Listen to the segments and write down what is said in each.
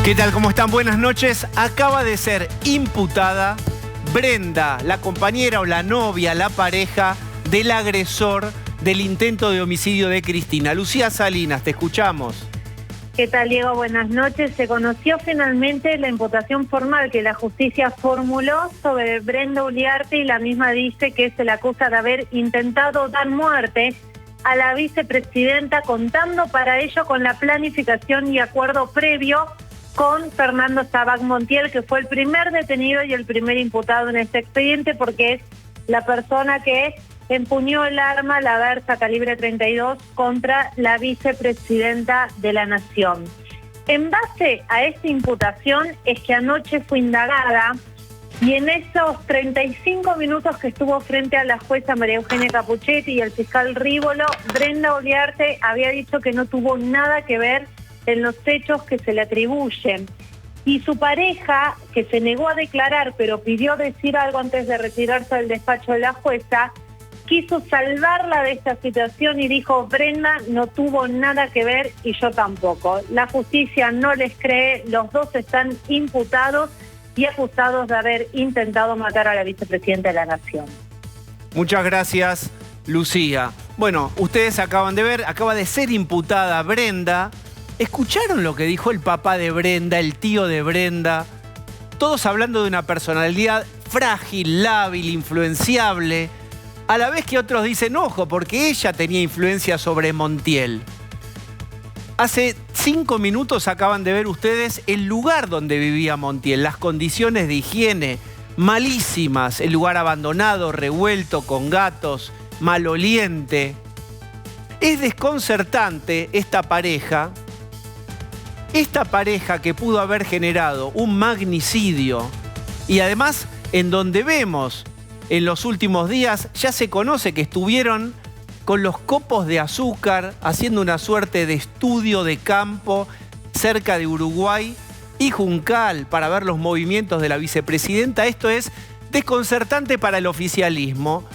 ¿Qué tal? ¿Cómo están? Buenas noches. Acaba de ser imputada Brenda, la compañera o la novia, la pareja del agresor del intento de homicidio de Cristina. Lucía Salinas, te escuchamos. ¿Qué tal, Diego? Buenas noches. Se conoció finalmente la imputación formal que la justicia formuló sobre Brenda Uliarte y la misma dice que se la acusa de haber intentado dar muerte a la vicepresidenta, contando para ello con la planificación y acuerdo previo con Fernando Sabac Montiel, que fue el primer detenido y el primer imputado en este expediente, porque es la persona que empuñó el arma, la Versa calibre 32, contra la vicepresidenta de la Nación. En base a esta imputación es que anoche fue indagada, y en esos 35 minutos que estuvo frente a la jueza María Eugenia Capuchetti y el fiscal Rívolo, Brenda Uliarte había dicho que no tuvo nada que ver en los hechos que se le atribuyen. Y su pareja, que se negó a declarar, pero pidió decir algo antes de retirarse del despacho de la jueza, quiso salvarla de esta situación y dijo: Brenda no tuvo nada que ver y yo tampoco. La justicia no les cree, los dos están imputados y acusados de haber intentado matar a la vicepresidenta de la Nación. Muchas gracias, Lucía. Bueno, ustedes acaban de ver, acaba de ser imputada Brenda. ¿Escucharon lo que dijo el papá de Brenda, el tío de Brenda? Todos hablando de una personalidad frágil, lábil, influenciable, a la vez que otros dicen, ojo, porque ella tenía influencia sobre Montiel. Hace 5 minutos acaban de ver ustedes el lugar donde vivía Montiel, las condiciones de higiene malísimas, el lugar abandonado, revuelto, con gatos, maloliente. Es desconcertante esta pareja que pudo haber generado un magnicidio, y además en donde vemos en los últimos días, ya se conoce que estuvieron con los copos de azúcar haciendo una suerte de estudio de campo cerca de Uruguay y Juncal para ver los movimientos de la vicepresidenta. Esto es desconcertante para el oficialismo,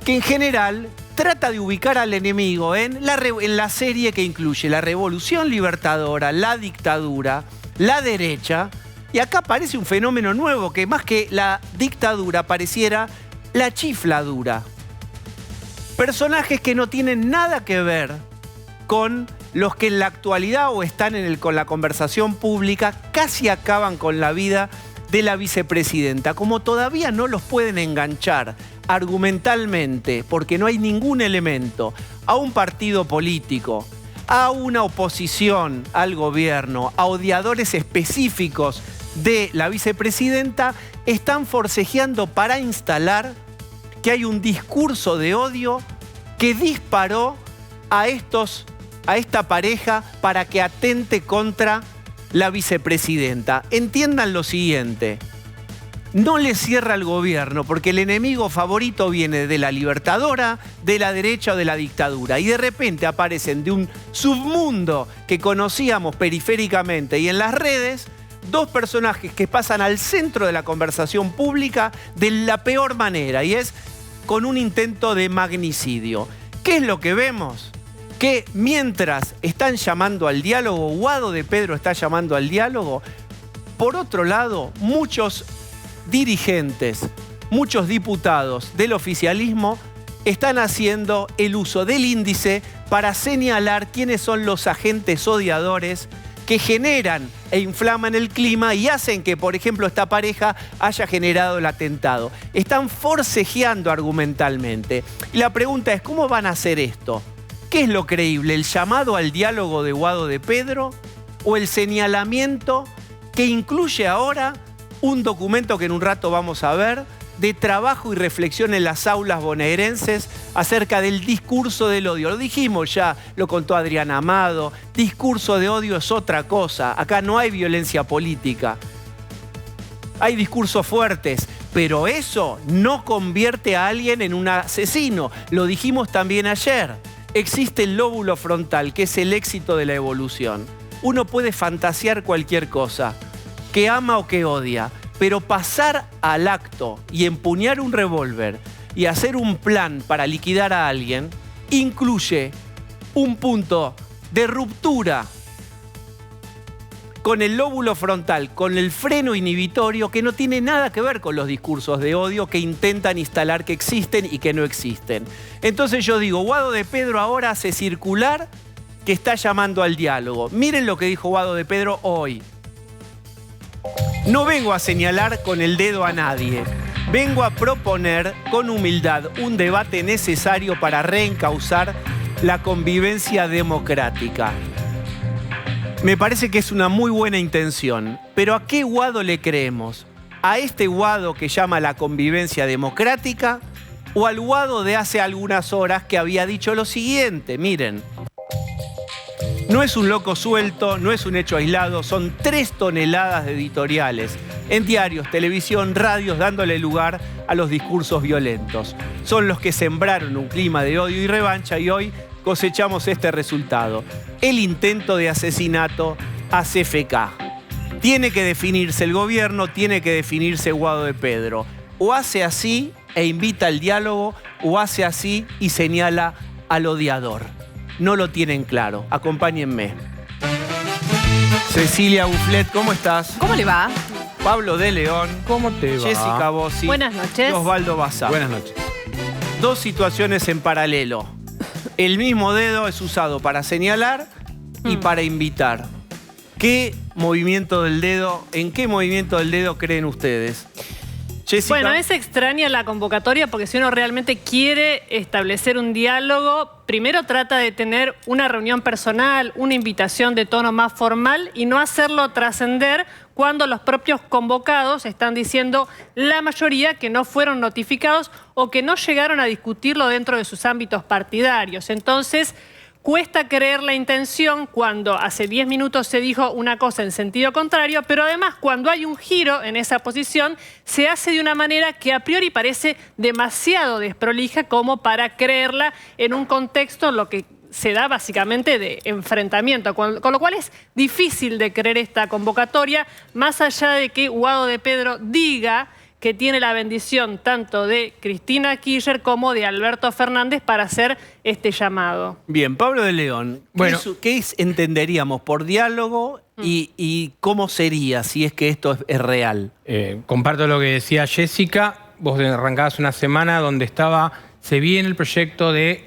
que en general trata de ubicar al enemigo en la serie que incluye la revolución libertadora, la dictadura, la derecha, y acá aparece un fenómeno nuevo que más que la dictadura pareciera la chifladura. Personajes que no tienen nada que ver con los que en la actualidad o están con la conversación pública casi acaban con la vida de la vicepresidenta. Como todavía no los pueden enganchar argumentalmente, porque no hay ningún elemento, a un partido político, a una oposición al gobierno, a odiadores específicos de la vicepresidenta, están forcejeando para instalar que hay un discurso de odio que disparó a esta pareja para que atente contra la vicepresidenta. Entiendan lo siguiente: no le cierra al gobierno porque el enemigo favorito viene de la libertadora, de la derecha o de la dictadura, y de repente aparecen de un submundo que conocíamos periféricamente y en las redes dos personajes que pasan al centro de la conversación pública de la peor manera, y es con un intento de magnicidio. ¿Qué es lo que vemos? Que mientras están llamando al diálogo, Guado de Pedro está llamando al diálogo, por otro lado, muchos dirigentes, muchos diputados del oficialismo están haciendo el uso del índice para señalar quiénes son los agentes odiadores que generan e inflaman el clima y hacen que, por ejemplo, esta pareja haya generado el atentado. Están forcejeando argumentalmente. Y la pregunta es, ¿cómo van a hacer esto? ¿Qué es lo creíble? ¿El llamado al diálogo de Guado de Pedro o el señalamiento que incluye ahora un documento que en un rato vamos a ver, de trabajo y reflexión en las aulas bonaerenses acerca del discurso del odio? Lo dijimos ya, lo contó Adriana Amado, discurso de odio es otra cosa. Acá no hay violencia política. Hay discursos fuertes, pero eso no convierte a alguien en un asesino. Lo dijimos también ayer. Existe el lóbulo frontal, que es el éxito de la evolución. Uno puede fantasear cualquier cosa, que ama o que odia, pero pasar al acto y empuñar un revólver y hacer un plan para liquidar a alguien incluye un punto de ruptura con el lóbulo frontal, con el freno inhibitorio, que no tiene nada que ver con los discursos de odio que intentan instalar que existen y que no existen. Entonces yo digo, Guado de Pedro ahora hace circular que está llamando al diálogo. Miren lo que dijo Guado de Pedro hoy. No vengo a señalar con el dedo a nadie. Vengo a proponer con humildad un debate necesario para reencauzar la convivencia democrática. Me parece que es una muy buena intención, pero ¿a qué Guado le creemos? ¿A este Guado que llama la convivencia democrática o al Guado de hace algunas horas que había dicho lo siguiente? Miren, no es un loco suelto, no es un hecho aislado, son 3 toneladas de editoriales en diarios, televisión, radios, dándole lugar a los discursos violentos. Son los que sembraron un clima de odio y revancha y hoy cosechamos este resultado. El intento de asesinato a CFK. Tiene que definirse el gobierno, tiene que definirse Guado de Pedro. O hace así e invita al diálogo, o hace así y señala al odiador. No lo tienen claro. Acompáñenme. Cecilia Bufflet, ¿cómo estás? ¿Cómo le va? Pablo de León. ¿Cómo te va? Jessica Bossi. Buenas noches. Y Osvaldo Bazán. Buenas noches. 2 situaciones en paralelo. El mismo dedo es usado para señalar y para invitar. ¿Qué movimiento del dedo, en qué movimiento del dedo creen ustedes? Jessica. Bueno, es extraña la convocatoria porque si uno realmente quiere establecer un diálogo, primero trata de tener una reunión personal, una invitación de tono más formal y no hacerlo trascender cuando los propios convocados están diciendo la mayoría que no fueron notificados o que no llegaron a discutirlo dentro de sus ámbitos partidarios. Entonces, cuesta creer la intención cuando hace 10 minutos se dijo una cosa en sentido contrario, pero además cuando hay un giro en esa posición se hace de una manera que a priori parece demasiado desprolija como para creerla en un contexto en lo que se da básicamente de enfrentamiento, con lo cual es difícil de creer esta convocatoria, más allá de que Guado de Pedro diga que tiene la bendición tanto de Cristina Kirchner como de Alberto Fernández para hacer este llamado. Bien, Pablo de León, Bueno. ¿qué entenderíamos por diálogo y cómo sería si es que esto es real? Comparto lo que decía Jessica. Vos arrancabas una semana donde se viene el proyecto de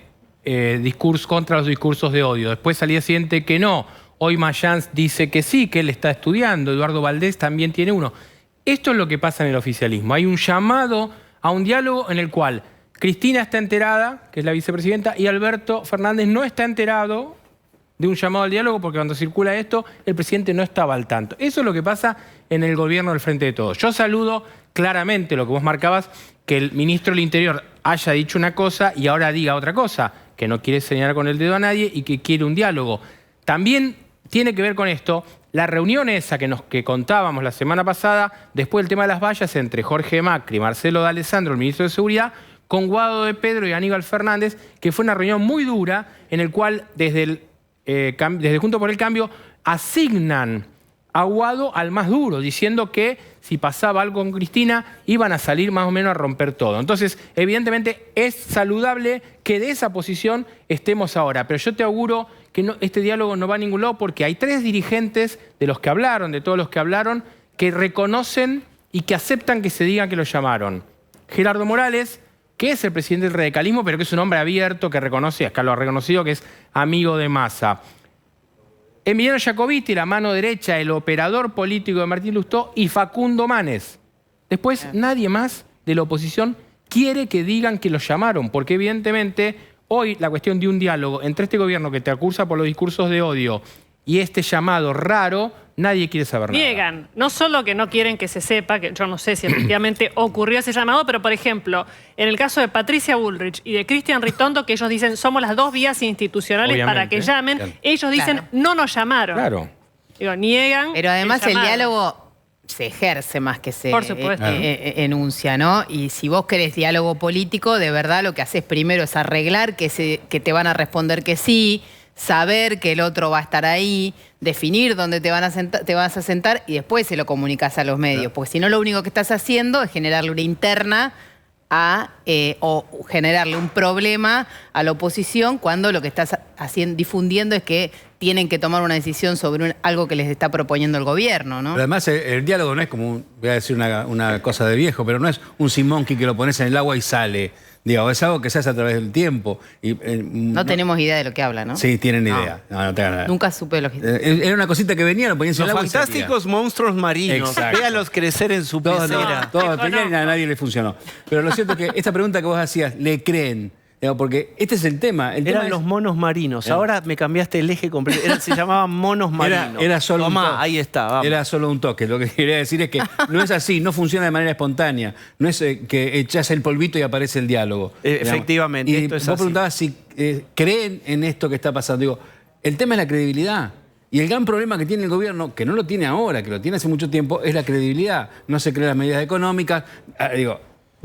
discurso contra los discursos de odio. Después al día siguiente que no. Hoy Mayans dice que sí, que él está estudiando. Eduardo Valdés también tiene uno. Esto es lo que pasa en el oficialismo. Hay un llamado a un diálogo en el cual Cristina está enterada, que es la vicepresidenta, y Alberto Fernández no está enterado de un llamado al diálogo porque cuando circula esto, el presidente no estaba al tanto. Eso es lo que pasa en el gobierno del Frente de Todos. Yo saludo claramente lo que vos marcabas, que el ministro del Interior haya dicho una cosa y ahora diga otra cosa, que no quiere señalar con el dedo a nadie y que quiere un diálogo. También tiene que ver con esto la reunión esa que contábamos la semana pasada, después del tema de las vallas, entre Jorge Macri y Marcelo D'Alessandro, el ministro de Seguridad, con Guado de Pedro y Aníbal Fernández, que fue una reunión muy dura, en el cual desde Juntos por el Cambio asignan a Guado al más duro, diciendo que si pasaba algo con Cristina, iban a salir más o menos a romper todo. Entonces, evidentemente, es saludable que de esa posición estemos ahora. Pero yo te auguro que este diálogo no va a ningún lado porque hay 3 dirigentes de los que hablaron, de todos los que hablaron, que reconocen y que aceptan que se diga que lo llamaron. Gerardo Morales, que es el presidente del radicalismo, pero que es un hombre abierto, que reconoce, acá lo ha reconocido, que es amigo de Massa. Emiliano Jacobiti, la mano derecha, el operador político de Martín Lustó, y Facundo Manes. Después, nadie más de la oposición quiere que digan que lo llamaron, porque evidentemente hoy la cuestión de un diálogo entre este gobierno que te acusa por los discursos de odio y este llamado raro, nadie quiere saber nada. Niegan, no solo que no quieren que se sepa, que yo no sé si efectivamente ocurrió ese llamado, pero por ejemplo, en el caso de Patricia Bullrich y de Cristian Ritondo, que ellos dicen somos las 2 vías institucionales para que llamen, claro. ellos dicen no nos llamaron. Claro. Digo, niegan. Pero además el llamado. diálogo se ejerce más que se Por supuesto. enuncia, ¿no? Y si vos querés diálogo político, de verdad lo que haces primero es arreglar que te van a responder que sí, saber que el otro va a estar ahí, definir dónde te vas a sentar y después se lo comunicas a los medios. Porque si no, lo único que estás haciendo es generarle una interna o generarle un problema a la oposición cuando lo que estás difundiendo es que tienen que tomar una decisión sobre algo que les está proponiendo el gobierno, ¿no? Pero además el diálogo no es como, voy a decir una cosa de viejo, pero no es un sea monkey que lo pones en el agua y sale. Digo, es algo que se hace a través del tiempo. Y, no tenemos idea de lo que habla, ¿no? Sí, tienen idea. No tengan nada. Nunca supe lo que... Era una cosita que venía, lo ponías en el Los agua y salía. fantásticos monstruos marinos. Exacto. Véalos crecer en su pecera. Todos pelearon y a nadie le funcionó. Pero lo cierto es que esta pregunta que vos hacías, ¿le creen? Digo, porque este es el tema. El tema Eran es, los monos marinos. Ahora me cambiaste el eje completo. Se llamaban monos marinos. Era solo un Tomá, toque. ahí está, vamos. Era solo un toque. Lo que quería decir es que no es así, no funciona de manera espontánea. No es que echás el polvito y aparece el diálogo. Efectivamente, Y esto es vos así. preguntabas si creen en esto que está pasando. Digo, el tema es la credibilidad. Y el gran problema que tiene el gobierno, que no lo tiene ahora, que lo tiene hace mucho tiempo, es la credibilidad. No se creen las medidas económicas.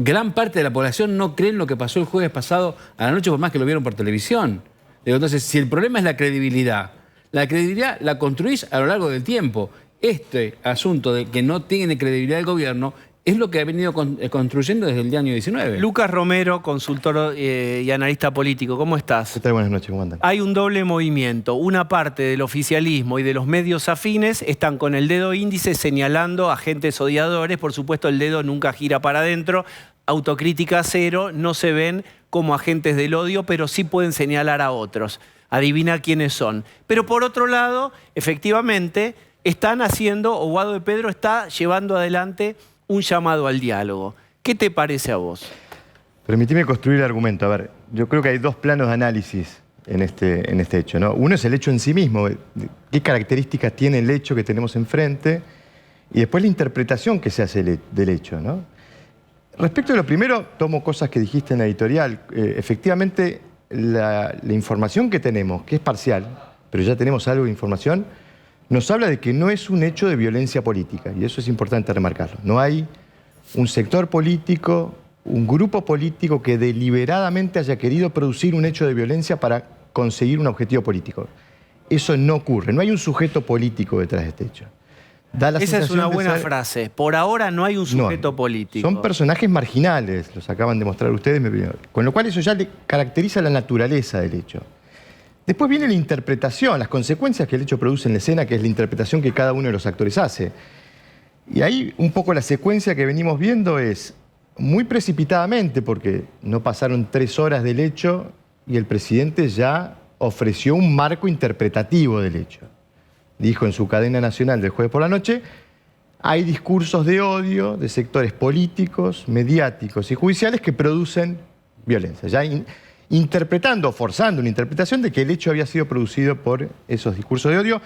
Gran parte de la población no cree en lo que pasó el jueves pasado a la noche, por más que lo vieron por televisión. Entonces, si el problema es la credibilidad la construís a lo largo del tiempo. Este asunto de que no tiene credibilidad el gobierno es lo que ha venido construyendo desde el año 19. Lucas Romero, consultor y analista político, ¿cómo estás? ¿Qué tal? Buenas noches, ¿cómo andan? Hay un doble movimiento. Una parte del oficialismo y de los medios afines están con el dedo índice señalando a agentes odiadores. Por supuesto, el dedo nunca gira para adentro. Autocrítica cero, no se ven como agentes del odio, pero sí pueden señalar a otros. Adivina quiénes son. Pero por otro lado, efectivamente, están haciendo, o Guado de Pedro está llevando adelante un llamado al diálogo. ¿Qué te parece a vos? Permitime construir el argumento. A ver, yo creo que hay dos planos de análisis en este hecho, ¿no? Uno es el hecho en sí mismo, qué características tiene el hecho que tenemos enfrente, y después la interpretación que se hace del hecho, ¿no? Respecto a lo primero, tomo cosas que dijiste en la editorial. Efectivamente, la información que tenemos, que es parcial, pero ya tenemos algo de información, nos habla de que no es un hecho de violencia política, y eso es importante remarcarlo. No hay un sector político, un grupo político que deliberadamente haya querido producir un hecho de violencia para conseguir un objetivo político. Eso no ocurre, no hay un sujeto político detrás de este hecho. Esa es una buena frase. Por ahora no hay un sujeto político. Son personajes marginales, los acaban de mostrar ustedes, con lo cual eso ya le caracteriza la naturaleza del hecho. Después viene la interpretación, las consecuencias que el hecho produce en la escena, que es la interpretación que cada uno de los actores hace. Y ahí un poco la secuencia que venimos viendo es muy precipitadamente, porque no pasaron 3 horas del hecho y el presidente ya ofreció un marco interpretativo del hecho. Dijo en su cadena nacional del jueves por la noche, hay discursos de odio de sectores políticos, mediáticos y judiciales que producen violencia. Ya interpretando, forzando una interpretación de que el hecho había sido producido por esos discursos de odio,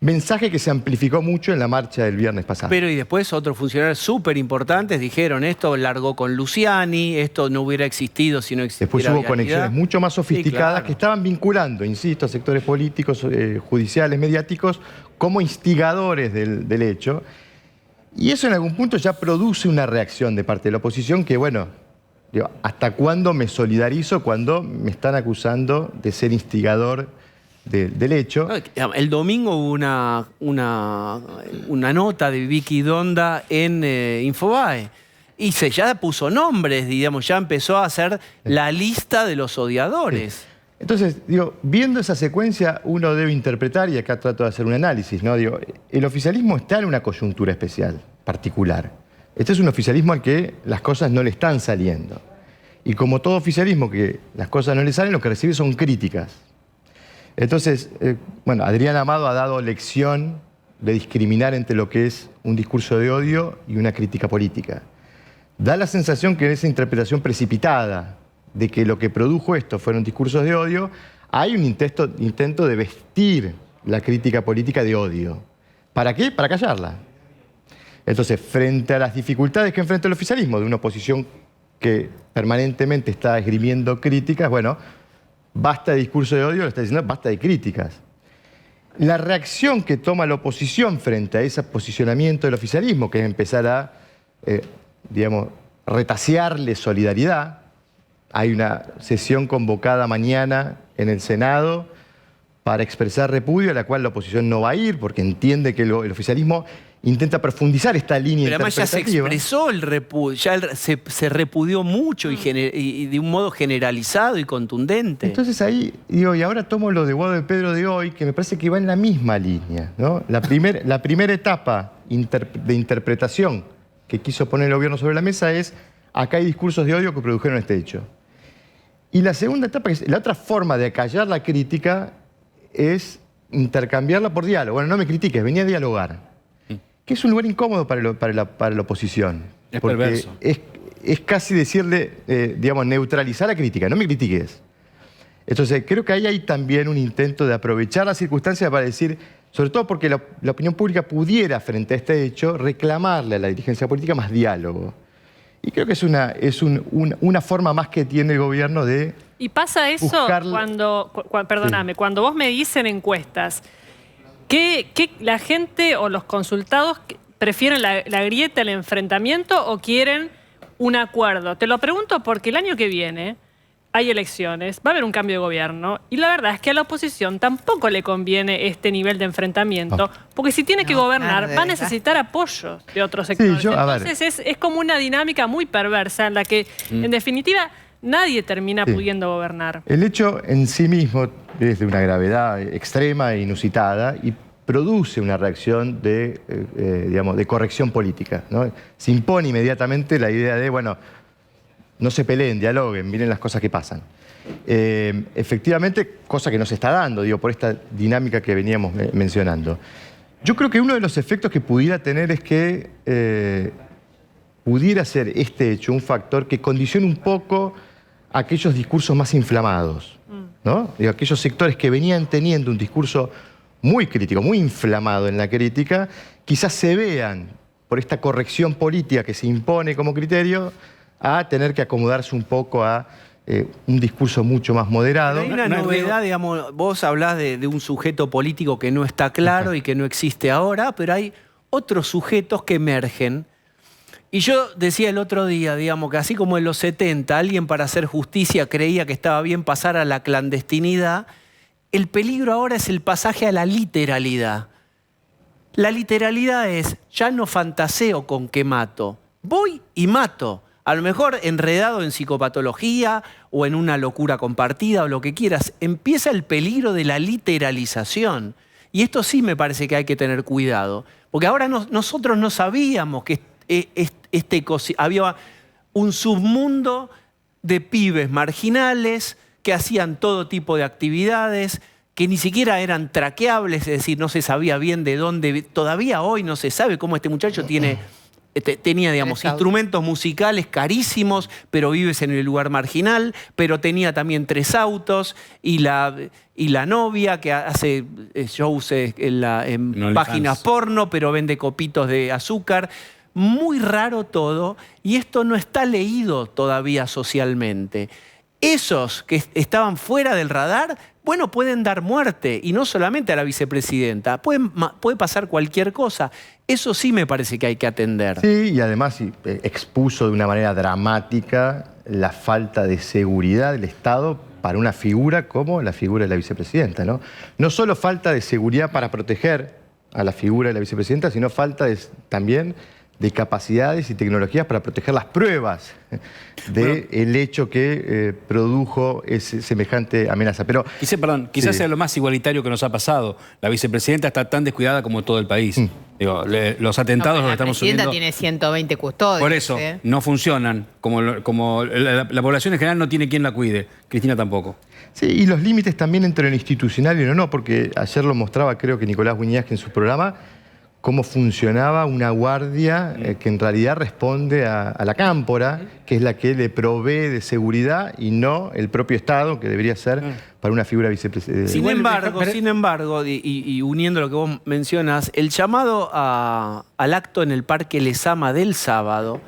mensaje que se amplificó mucho en la marcha del viernes pasado. Pero y después otros funcionarios súper importantes dijeron esto largó con Luciani, esto no hubiera existido si no existiera Después hubo vialidad. conexiones mucho más sofisticadas, sí, claro, que estaban vinculando, insisto, a sectores políticos, judiciales, mediáticos, como instigadores del hecho. Y eso en algún punto ya produce una reacción de parte de la oposición que, bueno, digo, ¿hasta cuándo me solidarizo cuando me están acusando de ser instigador del hecho? El domingo hubo una nota de Vicky Donda en Infobae y ya puso nombres, digamos, ya empezó a hacer la lista de los odiadores. Sí. Entonces, digo, viendo esa secuencia, uno debe interpretar, y acá trato de hacer un análisis, ¿no? Digo, el oficialismo está en una coyuntura especial, particular. Este es un oficialismo al que las cosas no le están saliendo. Y como todo oficialismo que las cosas no le salen, lo que recibe son críticas. Entonces, bueno, Adrián Amado ha dado lección de discriminar entre lo que es un discurso de odio y una crítica política. Da la sensación que en esa interpretación precipitada de que lo que produjo esto fueron discursos de odio, hay un intento de vestir la crítica política de odio. ¿Para qué? Para callarla. Entonces, frente a las dificultades que enfrenta el oficialismo, de una oposición que permanentemente está esgrimiendo críticas, bueno, basta de discurso de odio, lo está diciendo, basta de críticas. La reacción que toma la oposición frente a ese posicionamiento del oficialismo, que es empezar a, digamos, retasearle solidaridad. Hay una sesión convocada mañana en el Senado para expresar repudio, a la cual la oposición no va a ir, porque entiende que el oficialismo intenta profundizar esta línea Pero además ya se interpretativa. expresó el repudio, ya se repudió mucho y de un modo generalizado y contundente. Entonces ahí, digo, y ahora tomo lo de Guado de Pedro de hoy, que me parece que va en la misma línea, ¿no? La primera etapa de interpretación que quiso poner el gobierno sobre la mesa es: acá hay discursos de odio que produjeron este hecho. Y la segunda etapa, la otra forma de acallar la crítica, es intercambiarla por diálogo. Bueno, no me critiques, venía a dialogar. Que es un lugar incómodo para la oposición. Es porque perverso. Es casi decirle, digamos, neutralizar la crítica, no me critiques. Entonces, creo que ahí hay también un intento de aprovechar la circunstancia para decir, sobre todo porque la opinión pública pudiera, frente a este hecho, reclamarle a la dirigencia política más diálogo. Y creo que es una forma más que tiene el gobierno de... Y pasa eso buscar- perdóname, cuando vos me dicen encuestas, ¿qué la gente o los consultados prefieren la grieta, el enfrentamiento o quieren un acuerdo? Te lo pregunto porque el año que viene hay elecciones, va a haber un cambio de gobierno y la verdad es que a la oposición tampoco le conviene este nivel de enfrentamiento, porque si tiene que gobernar claro, de va a verdad. necesitar apoyos de otros sectores. a ver. Entonces es como una dinámica muy perversa en la que, en definitiva, nadie termina Sí. pudiendo gobernar. El hecho en sí mismo es de una gravedad extrema e inusitada y produce una reacción digamos, de corrección política, ¿no? Se impone inmediatamente la idea de, bueno, no se peleen, dialoguen, miren las cosas que pasan. Efectivamente, cosa que no se está dando, digo, por esta dinámica que veníamos mencionando. Yo creo que uno de los efectos que pudiera tener es que pudiera ser este hecho un factor que condicione un poco aquellos discursos más inflamados, ¿no? Digo, aquellos sectores que venían teniendo un discurso muy crítico, muy inflamado en la crítica, quizás se vean, por esta corrección política que se impone como criterio, a tener que acomodarse un poco a un discurso mucho más moderado. Hay una No es novedad, digamos, vos hablás de un sujeto político que no está claro y que no existe ahora, pero hay otros sujetos que emergen. Y yo decía el otro día, digamos, que así como en los 70 alguien para hacer justicia creía que estaba bien pasar a la clandestinidad, el peligro ahora es el pasaje a la literalidad. La literalidad es, ya no fantaseo con que mato, voy y mato. A lo mejor enredado en psicopatología o en una locura compartida o lo que quieras, empieza el peligro de la literalización. Y esto sí me parece que hay que tener cuidado. Porque ahora nosotros no sabíamos que había un submundo de pibes marginales que hacían todo tipo de actividades, que ni siquiera eran traqueables, es decir, no se sabía bien de dónde. Todavía hoy no se sabe cómo este muchacho tenía, digamos, instrumentos musicales carísimos, pero vives en el lugar marginal, pero tenía también 3 autos y la novia que hace shows en páginas porno, pero vende copitos de azúcar. Muy raro todo, y esto no está leído todavía socialmente. Esos que estaban fuera del radar, bueno, pueden dar muerte, y no solamente a la vicepresidenta, puede pasar cualquier cosa. Eso sí me parece que hay que atender. Sí, y además expuso de una manera dramática la falta de seguridad del Estado para una figura como la figura de la vicepresidenta, ¿no? No solo falta de seguridad para proteger a la figura de la vicepresidenta, sino falta también de capacidades y tecnologías para proteger las pruebas del hecho que produjo semejante amenaza. Pero Quizás Sí. sea lo más igualitario que nos ha pasado. La vicepresidenta está tan descuidada como todo el país. Digo, los atentados los la estamos presidenta subiendo. tiene 120 custodios. Por eso, no funcionan. Como la población en general no tiene quien la cuide. Cristina tampoco. sí, y los límites también entre lo institucional y lo no, porque ayer lo mostraba, creo que Nicolás Guiñazque en su programa, cómo funcionaba una guardia que en realidad responde a la cámpora, que es la que le provee de seguridad y no el propio Estado, que debería ser para una figura vicepresidenta. Sin embargo, y uniendo lo que vos mencionas, el llamado al acto en el Parque Lezama del sábado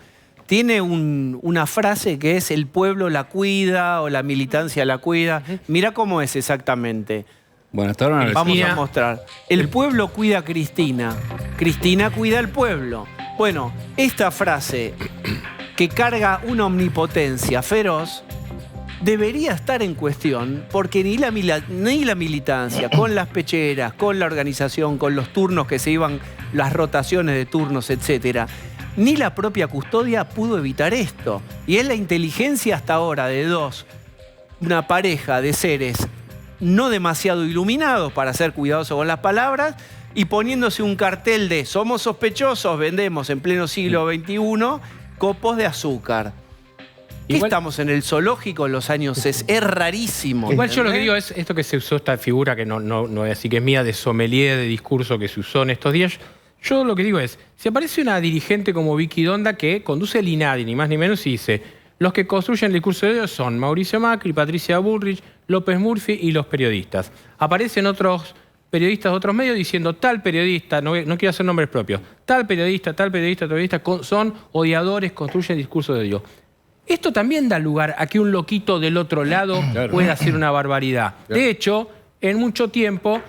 tiene una frase que es: el pueblo la cuida o la militancia la cuida. Mirá cómo es exactamente. Bueno, hasta ahora no lo Vamos decía. a mostrar. El pueblo cuida a Cristina. Cristina cuida al pueblo. Bueno, esta frase que carga una omnipotencia feroz debería estar en cuestión porque ni la militancia, con las pecheras, con la organización, con los turnos que se iban, las rotaciones de turnos, etcétera, ni la propia custodia pudo evitar esto. Y es la inteligencia hasta ahora de una pareja de seres no demasiado iluminados, para ser cuidadosos con las palabras, y poniéndose un cartel de somos sospechosos, vendemos en pleno siglo XXI copos de azúcar. Igual, estamos en el zoológico en los años 60. Es rarísimo. Igual yo lo que ¿entendés? digo es esto que se usó, esta figura que no es así que es mía, de sommelier de discurso que se usó en estos días. Yo lo que digo es, si aparece una dirigente como Vicky Donda que conduce el INADI, ni más ni menos, y dice, los que construyen el discurso de odio son Mauricio Macri, Patricia Bullrich, López Murphy y los periodistas. Aparecen otros periodistas de otros medios diciendo tal periodista, no quiero hacer nombres propios, tal periodista, son odiadores, construyen discurso de odio. Esto también da lugar a que un loquito del otro lado pueda hacer una barbaridad. De hecho, en mucho tiempo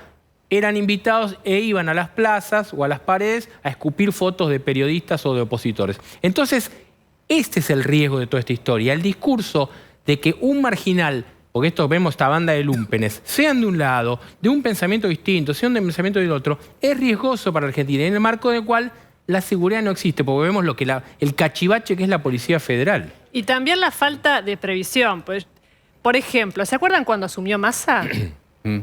eran invitados e iban a las plazas o a las paredes a escupir fotos de periodistas o de opositores. Entonces, este es el riesgo de toda esta historia. El discurso de que un marginal, porque esto vemos esta banda de lúmpenes, sean de un lado, de un pensamiento distinto, sean de un pensamiento del otro, es riesgoso para Argentina, en el marco del cual la seguridad no existe, porque vemos lo que el cachivache que es la Policía Federal. Y también la falta de previsión. Pues, por ejemplo, ¿se acuerdan cuando asumió Massa?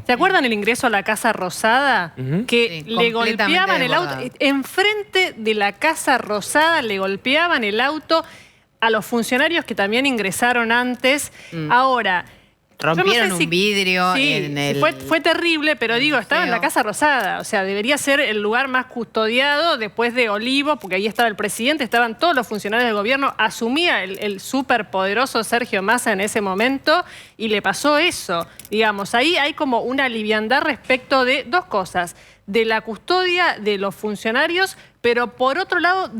¿Se acuerdan el ingreso a la Casa Rosada? Que Sí, le golpeaban el auto. desbordado. Enfrente de la Casa Rosada le golpeaban el auto a los funcionarios que también ingresaron antes. Ahora, Rompieron yo no sé un vidrio sí, en el... fue terrible, pero digo, estaba en la Casa Rosada. O sea, debería ser el lugar más custodiado después de Olivos, porque ahí estaba el presidente, estaban todos los funcionarios del gobierno. Asumía el superpoderoso Sergio Massa en ese momento y le pasó eso. Digamos, ahí hay como una liviandad respecto de dos cosas. De la custodia de los funcionarios, pero por otro lado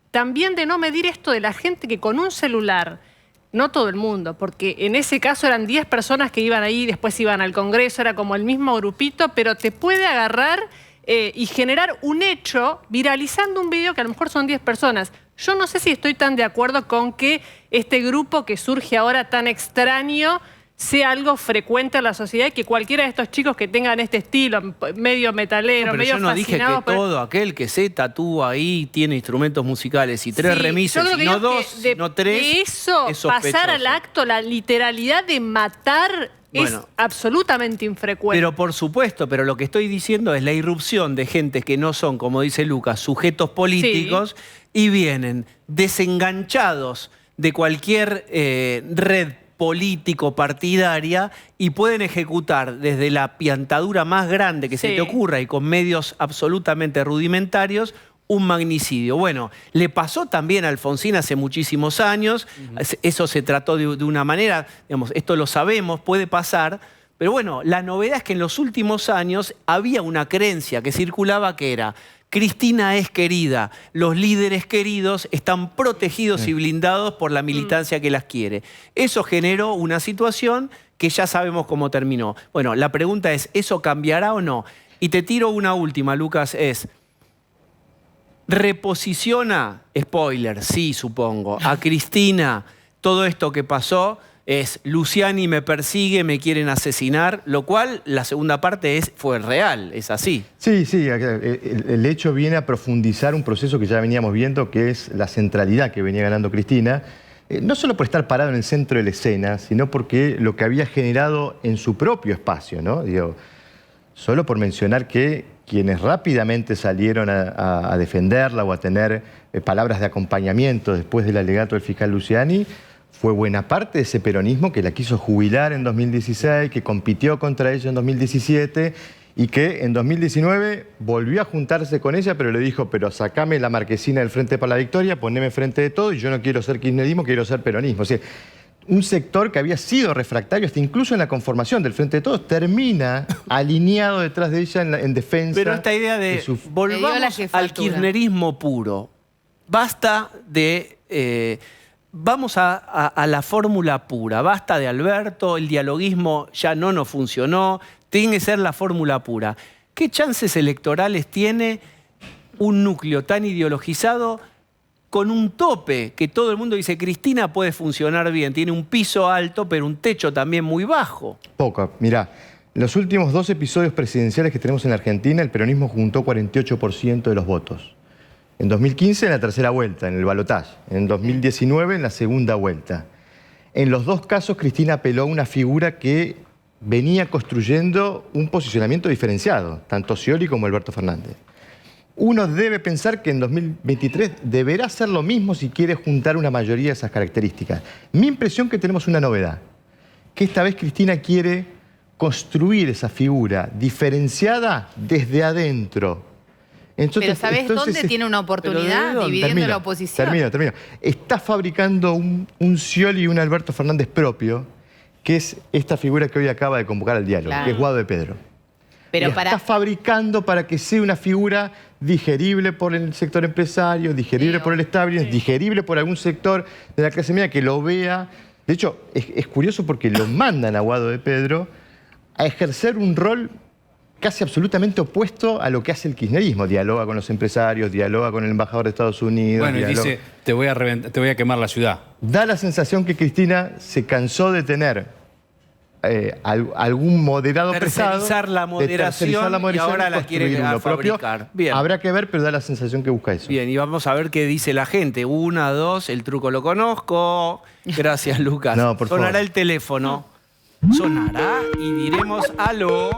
también de no medir esto de la gente que con un celular... No todo el mundo, porque en ese caso eran 10 personas que iban ahí, después iban al Congreso, era como el mismo grupito, pero te puede agarrar y generar un hecho viralizando un video que a lo mejor son 10 personas. Yo no sé si estoy tan de acuerdo con que este grupo que surge ahora tan extraño sea algo frecuente en la sociedad y que cualquiera de estos chicos que tengan este estilo, medio metalero, Pero medio yo no dije que fascinado por... todo aquel que se tatúa ahí tiene instrumentos musicales y 3 Sí, remises, yo creo que no digo 2, que no 3, de eso, es sospechoso. pasar al acto, la literalidad de matar es Bueno, absolutamente infrecuente. Pero por supuesto, pero lo que estoy diciendo es la irrupción de gente que no son, como dice Lucas, sujetos políticos y vienen desenganchados de cualquier red político-partidaria y pueden ejecutar desde la piantadura más grande que se te ocurra y con medios absolutamente rudimentarios un magnicidio. Bueno, le pasó también a Alfonsín hace muchísimos años, eso se trató de una manera, digamos, esto lo sabemos, puede pasar, pero bueno, la novedad es que en los últimos años había una creencia que circulaba que era Cristina es querida, los líderes queridos están protegidos y blindados por la militancia que las quiere. Eso generó una situación que ya sabemos cómo terminó. Bueno, la pregunta es, ¿eso cambiará o no? Y te tiro una última, Lucas, es... ¿Reposiciona, spoiler, sí supongo, a Cristina todo esto que pasó? Es Luciani me persigue, me quieren asesinar, lo cual la segunda parte fue real, es así. Sí, el hecho viene a profundizar un proceso que ya veníamos viendo, que es la centralidad que venía ganando Cristina, no solo por estar parado en el centro de la escena, sino porque lo que había generado en su propio espacio, ¿no? Digo, solo por mencionar que quienes rápidamente salieron a defenderla o a tener palabras de acompañamiento después del alegato del fiscal Luciani, fue buena parte de ese peronismo que la quiso jubilar en 2016, que compitió contra ella en 2017 y que en 2019 volvió a juntarse con ella, pero le dijo, pero sacame la marquesina del Frente para la Victoria, poneme frente de todo y yo no quiero ser kirchnerismo, quiero ser peronismo. O sea, un sector que había sido refractario, hasta incluso en la conformación del Frente de Todos, termina alineado detrás de ella en defensa. Pero esta idea de volvamos al kirchnerismo puro, basta de... vamos a la fórmula pura, basta de Alberto, el dialoguismo ya no nos funcionó, tiene que ser la fórmula pura. ¿Qué chances electorales tiene un núcleo tan ideologizado con un tope, que todo el mundo dice, Cristina puede funcionar bien, tiene un piso alto, pero un techo también muy bajo. Poco. Mirá, en los últimos 2 episodios presidenciales que tenemos en la Argentina, el peronismo juntó 48% de los votos. En 2015 en la tercera vuelta, en el balotaje. En 2019 en la segunda vuelta. En los 2 casos Cristina apeló a una figura que venía construyendo un posicionamiento diferenciado, tanto Scioli como Alberto Fernández. Uno debe pensar que en 2023 deberá hacer lo mismo si quiere juntar una mayoría de esas características. Mi impresión es que tenemos una novedad, que esta vez Cristina quiere construir esa figura diferenciada desde adentro. Pero ¿sabés dónde tiene una oportunidad? Dividiendo la oposición. Termino. Está fabricando un Scioli y un Alberto Fernández propio, que es esta figura que hoy acaba de convocar al diálogo, que es Guado de Pedro. Pero está fabricando para que sea una figura digerible por el sector empresario, digerible por el establishment, digerible por algún sector de la clase media que lo vea. De hecho, es curioso porque lo mandan a Guado de Pedro a ejercer un rol casi absolutamente opuesto a lo que hace el kirchnerismo. Dialoga con los empresarios, dialoga con el embajador de Estados Unidos. Bueno, y dice, te voy a quemar la ciudad. Da la sensación que Cristina se cansó de tener algún moderado pesado. Tercerizar la moderación y ahora la quiere fabricar. Bien. Habrá que ver, pero da la sensación que busca eso. Bien, y vamos a ver qué dice la gente. 1, 2, el truco lo conozco. Gracias, Lucas. No, por Sonará favor. el teléfono. Sonará y diremos aló.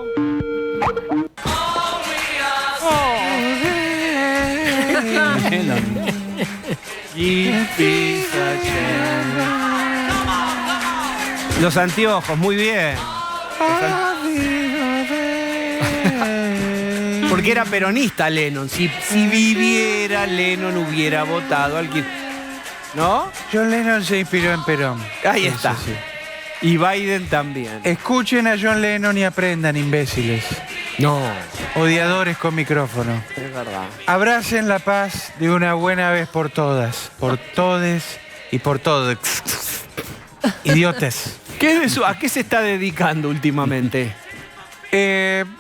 Los anteojos, muy bien. Porque era peronista Lennon. Si viviera, Lennon hubiera votado al que... ¿No? John Lennon se inspiró en Perón. Ahí está. Sí. Y Biden también. Escuchen a John Lennon y aprendan, imbéciles. No. Odiadores con micrófono. Es verdad. Abracen la paz de una buena vez por todas. Por todes y por todos. Idiotes. ¿A qué se está dedicando últimamente?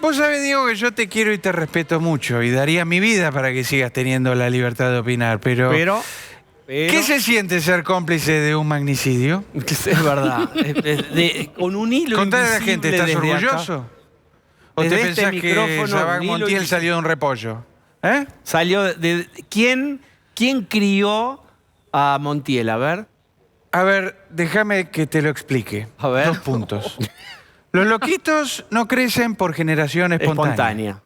Vos sabés, Diego, que yo te quiero y te respeto mucho. Y daría mi vida para que sigas teniendo la libertad de opinar. Pero ¿qué se siente ser cómplice de un magnicidio? Es verdad. Con un hilo Contale a la invisible gente, ¿estás desde orgulloso? acá. ¿O te Desde pensás este que micrófono, Sabac un hilo Montiel invisible. salió de un repollo? ¿Eh? Salió de... ¿Quién crió a Montiel? A ver. A ver, déjame que te lo explique. A ver. 2 puntos. Los loquitos no crecen por generación espontánea.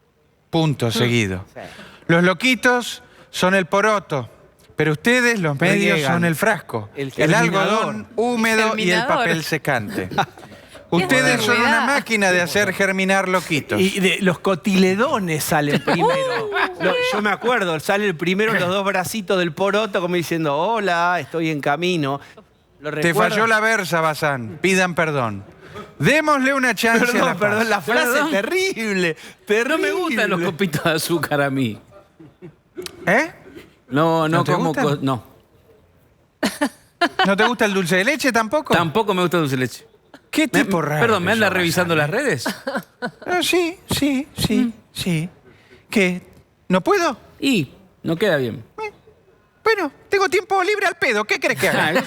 Punto, seguido. Sí. Los loquitos son el poroto, pero ustedes, los medios, Riegan. son el frasco, El el algodón húmedo y el germinador. papel secante. Ustedes son una máquina de hacer germinar loquitos. Y los cotiledones salen primero. Yo me acuerdo, sale primero los 2 bracitos del poroto como diciendo, hola, estoy en camino. ¿Lo Te recuerdo? falló la versa, Bazán. Pidan perdón. Démosle una chance a la paz. Perdón, la frase es terrible. No me gustan los copitos de azúcar a mí. ¿Eh? No ¿No te como... gustan? No. ¿No te gusta el dulce de leche tampoco? Tampoco me gusta el dulce de leche. ¿Qué tipo raro? Perdón, ¿me que anda sos, revisando Bazán, las redes? Sí. ¿Qué? ¿No puedo? Y no queda bien. Bueno, tengo tiempo libre al pedo. ¿Qué crees que haga?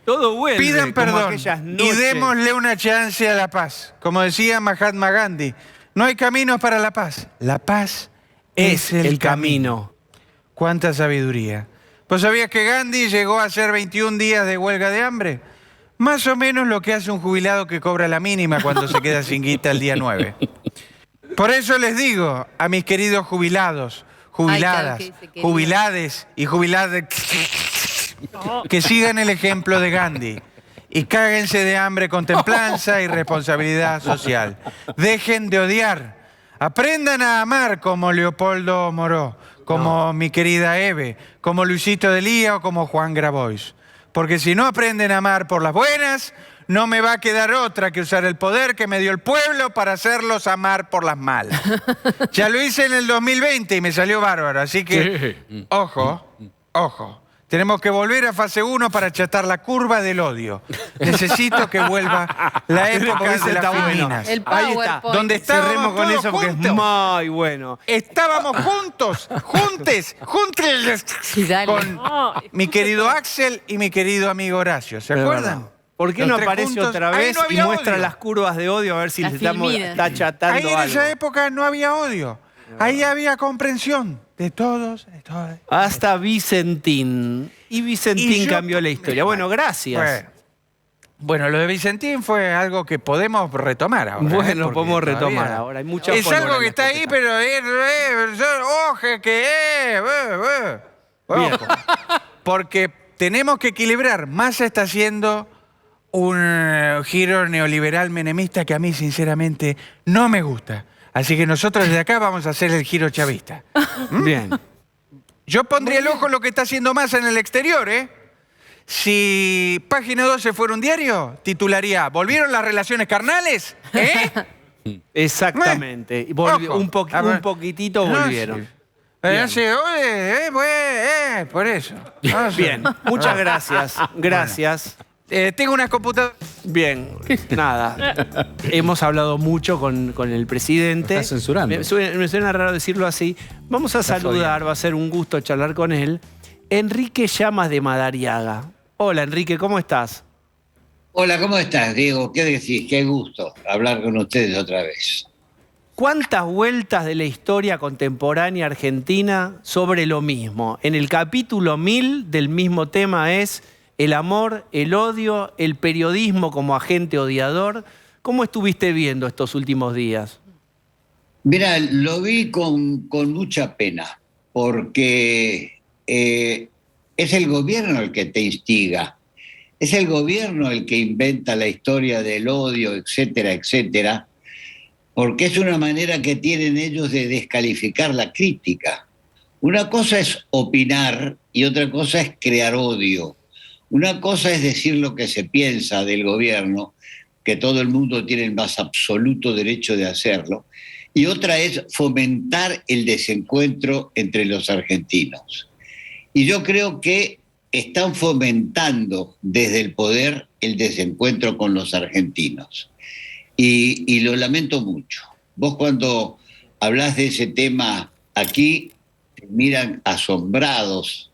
Todo vuelve. Pidan como perdón aquellas y noches. démosle una chance a la paz. Como decía Mahatma Gandhi, no hay caminos para la paz. La paz Es el camino. ¡Cuánta sabiduría! ¿Vos sabías que Gandhi llegó a hacer 21 días de huelga de hambre? Más o menos lo que hace un jubilado que cobra la mínima cuando se queda sin guita el día 9. Por eso les digo a mis queridos jubilados, jubiladas, Ay, claro que dice querido. jubilades y jubilades que sigan el ejemplo de Gandhi y cáguense de hambre con templanza y responsabilidad social. Dejen de odiar. Aprendan a amar como Leopoldo Moró, como mi querida Eve, como Luisito Delía o como Juan Grabois. Porque si no aprenden a amar por las buenas, no me va a quedar otra que usar el poder que me dio el pueblo para hacerlos amar por las malas. Ya lo hice en el 2020 y me salió bárbaro, así que, ojo, Tenemos que volver a fase 1 para achatar la curva del odio. Necesito que vuelva la época de las femeninas. El Ahí está. PowerPoint. Donde estábamos Cerremos con todos eso porque juntos. es muy bueno. Estábamos juntos, juntos, Sí, dale. con mi querido Axel y mi querido amigo Horacio. ¿Se Es acuerdan? verdad. ¿Por qué Los no tres aparece juntos. otra Ahí vez no y había muestra odio. las curvas de odio a ver si La le estamos filmina. está achatando Ahí en algo? esa época no había odio. Ahí había comprensión de todos, de todas. Hasta Vicentín. Y Vicentín Y yo- cambió la historia. Bueno, gracias. Bueno, lo de Vicentín fue algo que podemos retomar ahora. Bueno, Porque podemos todavía- retomar ahora. Hay mucha Es pólvora algo en que la está ahí, escopeta. pero oje, que Bien. ojo. Porque tenemos que equilibrar. Massa está haciendo un giro neoliberal menemista que a mí, sinceramente, no me gusta. Así que nosotros desde acá vamos a hacer el giro chavista. Bien. Yo pondría el ojo en lo que está haciendo Massa en el exterior, ¿eh? Si Página 12 fuera un diario, titularía ¿Volvieron las relaciones carnales? ¿Eh? Exactamente. Y Ojo. A ver. un poquitito No, volvieron. sí. Sí, oye, por eso. No sé. Bien, muchas gracias. Gracias. Tengo unas computadoras. Bien, nada. Hemos hablado mucho con el presidente. Está censurando. Me suena raro decirlo así. Vamos a saludar, va a ser un gusto charlar con él. Enrique Llamas de Madariaga. Hola, Enrique, ¿cómo estás? Hola, ¿cómo estás, Diego? ¿Qué decís? Qué gusto hablar con ustedes otra vez. ¿Cuántas vueltas de la historia contemporánea argentina sobre lo mismo? En el capítulo 1000 del mismo tema es el amor, el odio, el periodismo como agente odiador. ¿Cómo estuviste viendo estos últimos días? Mira, lo vi con mucha pena, porque es el gobierno el que te instiga, es el gobierno el que inventa la historia del odio, etcétera, etcétera, porque es una manera que tienen ellos de descalificar la crítica. Una cosa es opinar y otra cosa es crear odio. Una cosa es decir lo que se piensa del gobierno, que todo el mundo tiene el más absoluto derecho de hacerlo, y otra es fomentar el desencuentro entre los argentinos. Y yo creo que están fomentando desde el poder el desencuentro con los argentinos. Y lo lamento mucho. Vos cuando hablas de ese tema aquí, te miran asombrados.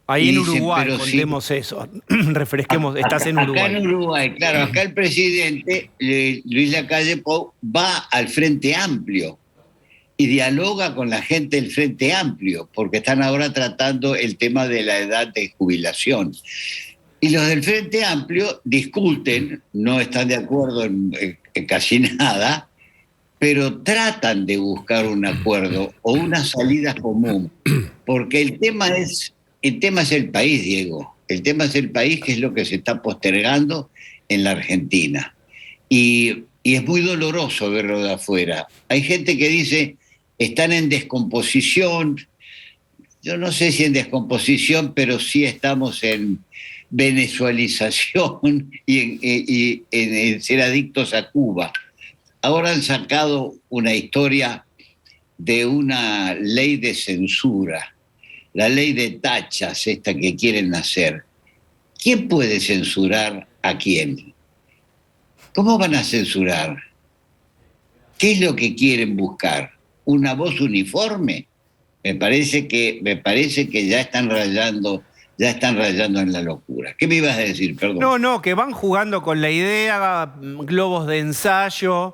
Ahí Y en dicen, Uruguay, pero sí. contemos eso. Refresquemos, estás en Uruguay. Acá en Uruguay, claro, acá el presidente, Luis Lacalle Pou, va al Frente Amplio y dialoga con la gente del Frente Amplio, porque están ahora tratando el tema de la edad de jubilación. Y los del Frente Amplio discuten, no están de acuerdo en casi nada, pero tratan de buscar un acuerdo o una salida común, porque el tema es el país, Diego. El tema es el país, que es lo que se está postergando en la Argentina. Y es muy doloroso verlo de afuera. Hay gente que dice, están en descomposición. Yo no sé si en descomposición, pero sí estamos en venezuelización y en ser adictos a Cuba. Ahora han sacado una historia de una ley de censura, la ley de tachas, esta que quieren hacer. ¿Quién puede censurar a quién? ¿Cómo van a censurar? ¿Qué es lo que quieren buscar? ¿Una voz uniforme? Me parece que ya están rayando en la locura. ¿Qué me ibas a decir? Perdón. No, que van jugando con la idea, globos de ensayo.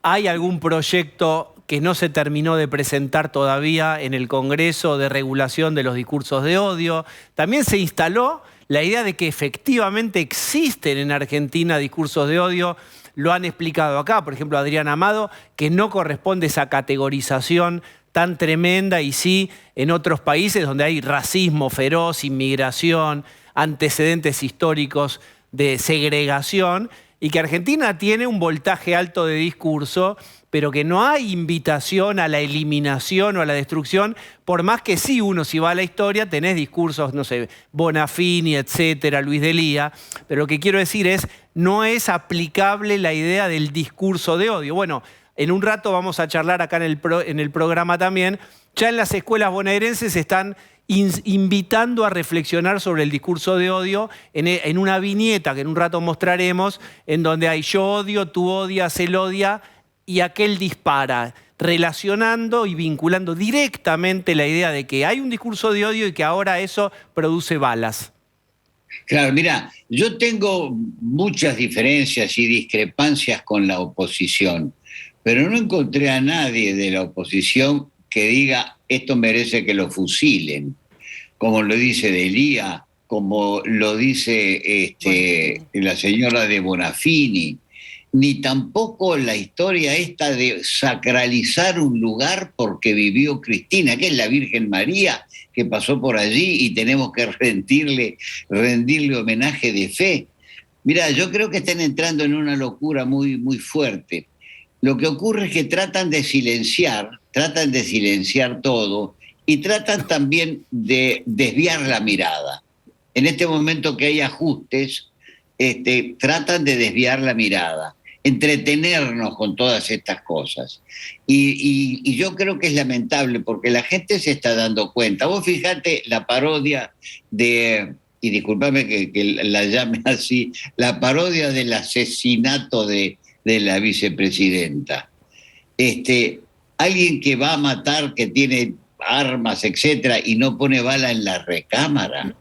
¿Hay algún proyecto que no se terminó de presentar todavía en el Congreso de regulación de los discursos de odio? También se instaló la idea de que efectivamente existen en Argentina discursos de odio. Lo han explicado acá, por ejemplo, Adrián Amado, que no corresponde esa categorización tan tremenda, y sí en otros países donde hay racismo feroz, inmigración, antecedentes históricos de segregación, y que Argentina tiene un voltaje alto de discurso, pero que no hay invitación a la eliminación o a la destrucción, por más que sí uno, si va a la historia, tenés discursos, no sé, Bonafini, etcétera, Luis Delía, pero lo que quiero decir es, no es aplicable la idea del discurso de odio. Bueno, en un rato vamos a charlar acá en el programa también, ya en las escuelas bonaerenses están invitando a reflexionar sobre el discurso de odio en una viñeta que en un rato mostraremos, en donde hay yo odio, tú odias, él odia y aquel dispara, relacionando y vinculando directamente la idea de que hay un discurso de odio y que ahora eso produce balas. Claro, mira, yo tengo muchas diferencias y discrepancias con la oposición, pero no encontré a nadie de la oposición que diga esto merece que lo fusilen, como lo dice Delía, como lo dice la señora de Bonafini, ni tampoco la historia esta de sacralizar un lugar porque vivió Cristina, que es la Virgen María, que pasó por allí y tenemos que rendirle homenaje de fe. Mira, yo creo que están entrando en una locura muy, muy fuerte. Lo que ocurre es que tratan de silenciar todo y tratan también de desviar la mirada. En este momento que hay ajustes, tratan de desviar la mirada, entretenernos con todas estas cosas. Y yo creo que es lamentable porque la gente se está dando cuenta. Vos fijate la parodia de, y discúlpame que la llame así, la parodia del asesinato de la vicepresidenta. Alguien que va a matar, que tiene armas, etcétera, y no pone bala en la recámara.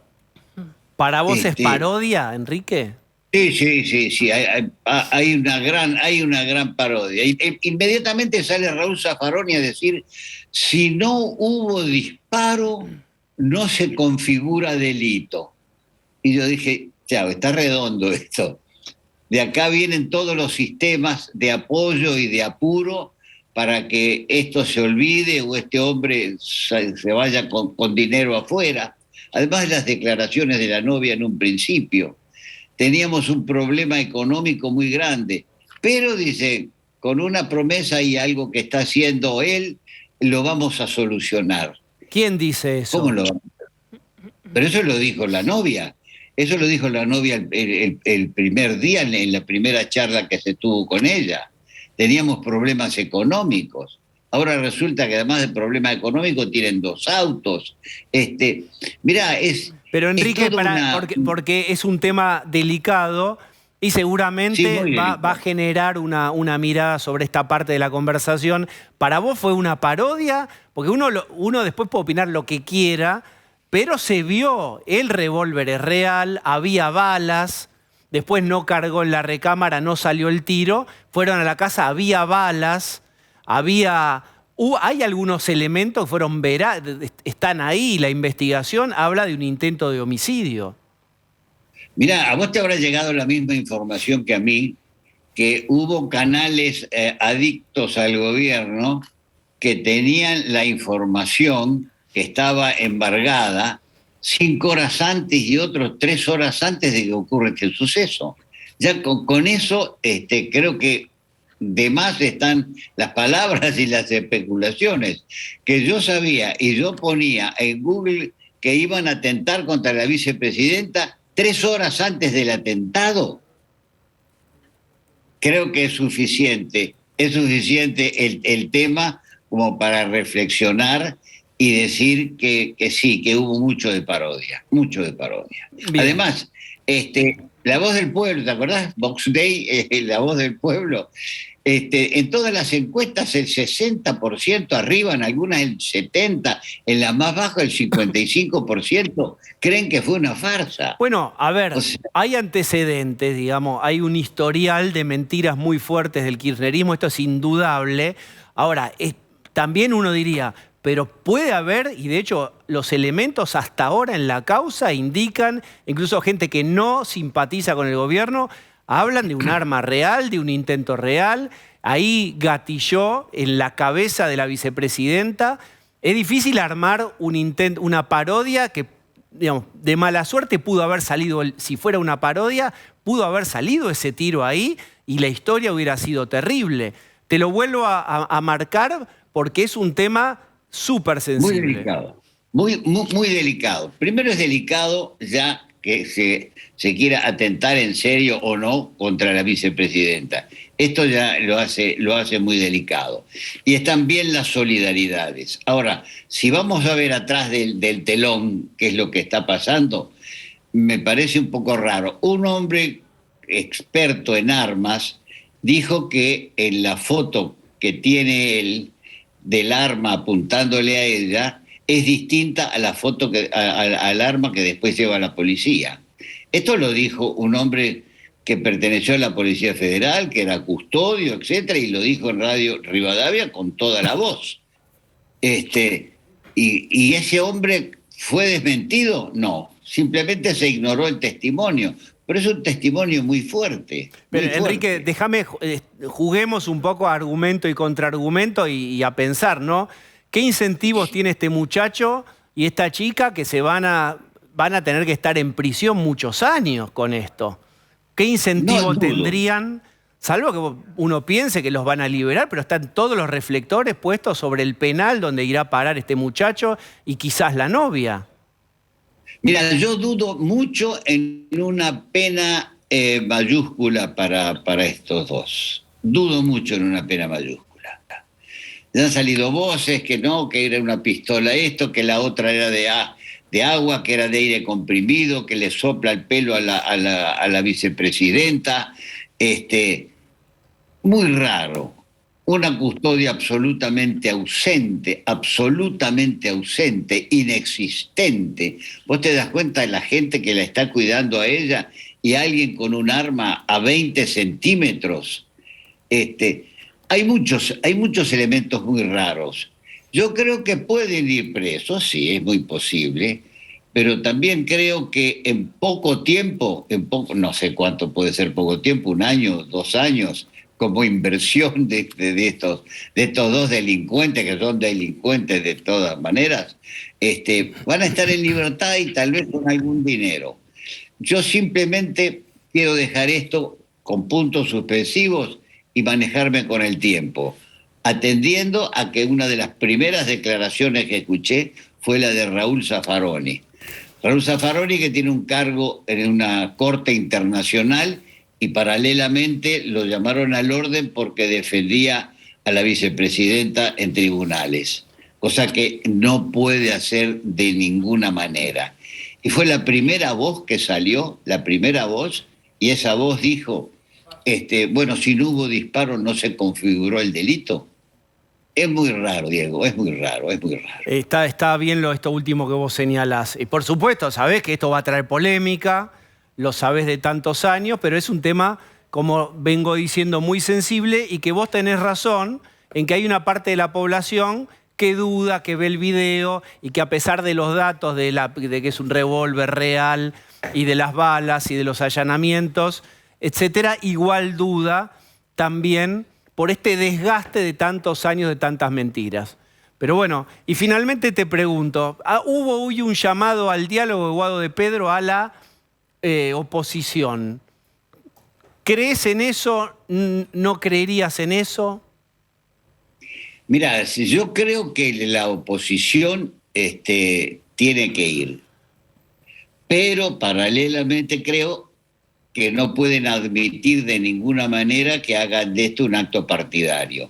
¿Para vos es parodia, Enrique? Sí. Hay una gran parodia. Inmediatamente sale Raúl Zaffaroni a decir: si no hubo disparo, no se configura delito. Y yo dije, chao, está redondo esto. De acá vienen todos los sistemas de apoyo y de apuro para que esto se olvide o este hombre se vaya con dinero afuera. Además de las declaraciones de la novia en un principio. Teníamos un problema económico muy grande, pero dice, con una promesa y algo que está haciendo él, lo vamos a solucionar. ¿Quién dice eso? ¿Cómo lo vamos a hacer? Pero eso lo dijo la novia. Eso lo dijo la novia el primer día, en la primera charla que se tuvo con ella. Teníamos problemas económicos. Ahora resulta que además del problema económico tienen 2 autos. Mirá, Pero Enrique, porque es un tema delicado y seguramente va a generar una mirada sobre esta parte de la conversación. ¿Para vos fue una parodia? Porque uno después puede opinar lo que quiera, pero se vio, el revólver es real, había balas, después no cargó en la recámara, no salió el tiro, fueron a la casa, había balas, hay algunos elementos que fueron están ahí, la investigación habla de un intento de homicidio. Mirá, a vos te habrá llegado la misma información que a mí, que hubo canales adictos al gobierno que tenían la información que estaba embargada 5 horas antes y otros 3 horas antes de que ocurra este suceso. Ya con eso creo que de más están las palabras y las especulaciones que yo sabía y yo ponía en Google que iban a atentar contra la vicepresidenta 3 horas antes del atentado. Creo que es suficiente el tema como para reflexionar y decir que sí, que hubo mucho de parodia. Bien. Además, La Voz del Pueblo, ¿te acordás? Vox Day, La Voz del Pueblo. En todas las encuestas el 60% arriba, en algunas el 70%, en la más baja el 55%, creen que fue una farsa. Bueno, a ver, hay antecedentes, digamos, hay un historial de mentiras muy fuertes del kirchnerismo, esto es indudable. Ahora, también uno diría, pero puede haber, y de hecho los elementos hasta ahora en la causa indican, incluso gente que no simpatiza con el gobierno, hablan de un arma real, de un intento real. Ahí gatilló en la cabeza de la vicepresidenta. Es difícil armar una parodia que, digamos, de mala suerte pudo haber salido, si fuera una parodia, pudo haber salido ese tiro ahí y la historia hubiera sido terrible. Te lo vuelvo a marcar porque es un tema súper sensible. Muy delicado. Muy delicado. Primero es delicado ya que se quiera atentar en serio o no contra la vicepresidenta. Esto ya lo hace muy delicado. Y están bien las solidaridades. Ahora, si vamos a ver atrás del telón qué es lo que está pasando, me parece un poco raro. Un hombre experto en armas dijo que en la foto que tiene él del arma apuntándole a ella es distinta a la foto al arma que después lleva la policía. Esto lo dijo un hombre que perteneció a la Policía Federal, que era custodio, etcétera, y lo dijo en Radio Rivadavia con toda la voz. ¿Y ese hombre fue desmentido? No, simplemente se ignoró el testimonio. Pero es un testimonio muy fuerte. Pero muy Enrique, fuerte. déjame, juguemos un poco a argumento y contraargumento y a pensar, ¿no? ¿Qué incentivos tiene este muchacho y esta chica que van a tener que estar en prisión muchos años con esto? ¿Qué incentivo No, tendrían? Salvo que uno piense que los van a liberar, pero están todos los reflectores puestos sobre el penal donde irá a parar este muchacho y quizás la novia. Mira, yo dudo mucho en una pena mayúscula para estos dos. Dudo mucho en una pena mayúscula. Ya han salido voces que no, que era una pistola esto, que la otra era de agua, que era de aire comprimido, que le sopla el pelo a la vicepresidenta. Muy raro. Una custodia absolutamente ausente, inexistente. Vos te das cuenta de la gente que la está cuidando a ella y alguien con un arma a 20 centímetros. Hay muchos elementos muy raros. Yo creo que pueden ir presos, sí, es muy posible, pero también creo que en poco tiempo, no sé cuánto puede ser poco tiempo, 1 año, 2 años, como inversión de estos dos delincuentes, que son delincuentes de todas maneras, van a estar en libertad y tal vez con algún dinero. Yo simplemente quiero dejar esto con puntos suspensivos y manejarme con el tiempo, atendiendo a que una de las primeras declaraciones que escuché fue la de Raúl Zaffaroni. Raúl Zaffaroni, que tiene un cargo en una corte internacional, y paralelamente lo llamaron al orden porque defendía a la vicepresidenta en tribunales, cosa que no puede hacer de ninguna manera. Y fue la primera voz que salió, y esa voz dijo, bueno, si no hubo disparo no se configuró el delito. Es muy raro, Diego, es muy raro. Está bien esto último que vos señalás. Y por supuesto, sabés que esto va a traer polémica, lo sabés de tantos años, pero es un tema, como vengo diciendo, muy sensible y que vos tenés razón en que hay una parte de la población que duda, que ve el video y que a pesar de los datos de que es un revólver real y de las balas y de los allanamientos, etcétera, igual duda también por este desgaste de tantos años de tantas mentiras. Pero bueno, y finalmente te pregunto, ¿hubo hoy un llamado al diálogo de Guado de Pedro a la oposición? ¿Crees en eso? ¿No creerías en eso? Mira, yo creo que la oposición tiene que ir, pero paralelamente creo que no pueden admitir de ninguna manera que hagan de esto un acto partidario.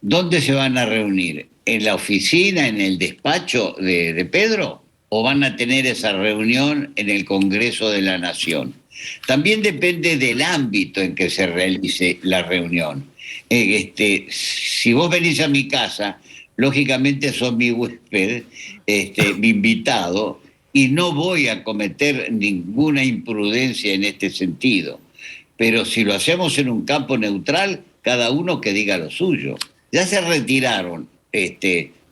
¿Dónde se van a reunir? ¿En la oficina, en el despacho de Pedro? ¿O van a tener esa reunión en el Congreso de la Nación? También depende del ámbito en que se realice la reunión. Si vos venís a mi casa, lógicamente sos mi huésped, mi invitado, y no voy a cometer ninguna imprudencia en este sentido. Pero si lo hacemos en un campo neutral, cada uno que diga lo suyo. Ya se retiraron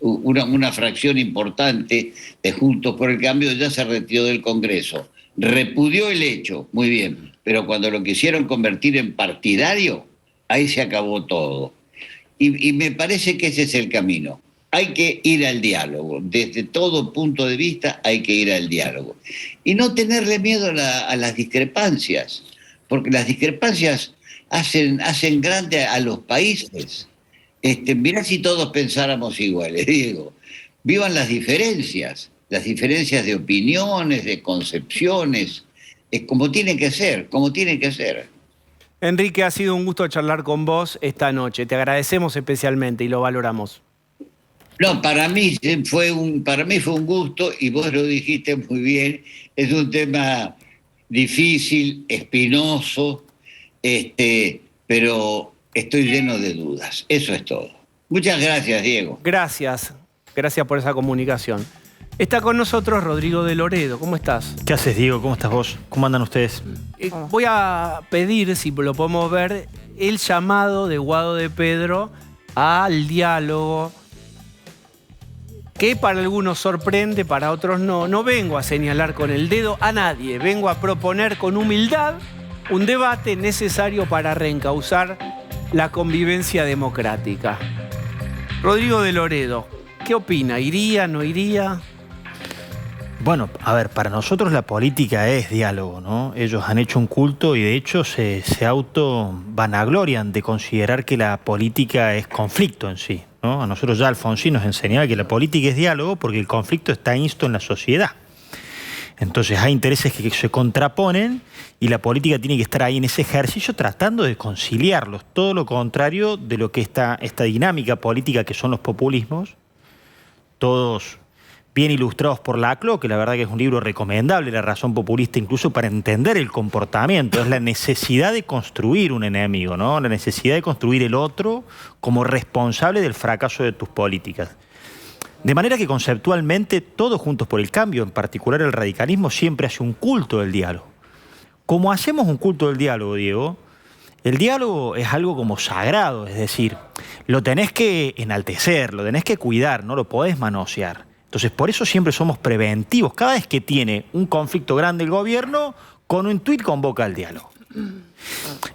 una fracción importante de Juntos por el Cambio, ya se retiró del Congreso. Repudió el hecho, muy bien, pero cuando lo quisieron convertir en partidario, ahí se acabó todo. Y me parece que ese es el camino. Hay que ir al diálogo. Desde todo punto de vista hay que ir al diálogo. Y no tenerle miedo a las discrepancias, porque las discrepancias hacen grande a los países. Mirá si todos pensáramos iguales, Diego. Vivan las diferencias las diferencias de opiniones, de concepciones, es como tiene que ser, como tiene que ser. Enrique, ha sido un gusto charlar con vos esta noche. Te agradecemos especialmente y lo valoramos. No, para mí fue un gusto, y vos lo dijiste muy bien. Es un tema difícil, espinoso, pero estoy lleno de dudas. Eso es todo. Muchas gracias, Diego. Gracias por esa comunicación. Está con nosotros Rodrigo de Loredo. ¿Cómo estás? ¿Qué haces, Diego? ¿Cómo estás vos? ¿Cómo andan ustedes? Voy a pedir, si lo podemos ver, el llamado de Guado de Pedro al diálogo, que para algunos sorprende, para otros no. No vengo a señalar con el dedo a nadie, vengo a proponer con humildad un debate necesario para reencauzar la convivencia democrática. Rodrigo de Loredo, ¿qué opina? ¿Iría, no iría? Bueno, a ver, para nosotros la política es diálogo, ¿no? Ellos han hecho un culto y de hecho se auto-vanaglorian de considerar que la política es conflicto en sí, ¿no? A nosotros ya Alfonsín nos enseñaba que la política es diálogo porque el conflicto está insto en la sociedad. Entonces hay intereses que se contraponen y la política tiene que estar ahí en ese ejercicio tratando de conciliarlos. Todo lo contrario de lo que esta dinámica política que son los populismos, todos bien ilustrados por Laclau, que la verdad que es un libro recomendable, La razón populista, incluso para entender el comportamiento. Es la necesidad de construir un enemigo, ¿no? La necesidad de construir el otro como responsable del fracaso de tus políticas. De manera que conceptualmente, todos Juntos por el Cambio, en particular el radicalismo, siempre hace un culto del diálogo. Como hacemos un culto del diálogo, Diego, el diálogo es algo como sagrado, es decir, lo tenés que enaltecer, lo tenés que cuidar, no lo podés manosear. Entonces, por eso siempre somos preventivos. Cada vez que tiene un conflicto grande el gobierno, con un tuit convoca al diálogo.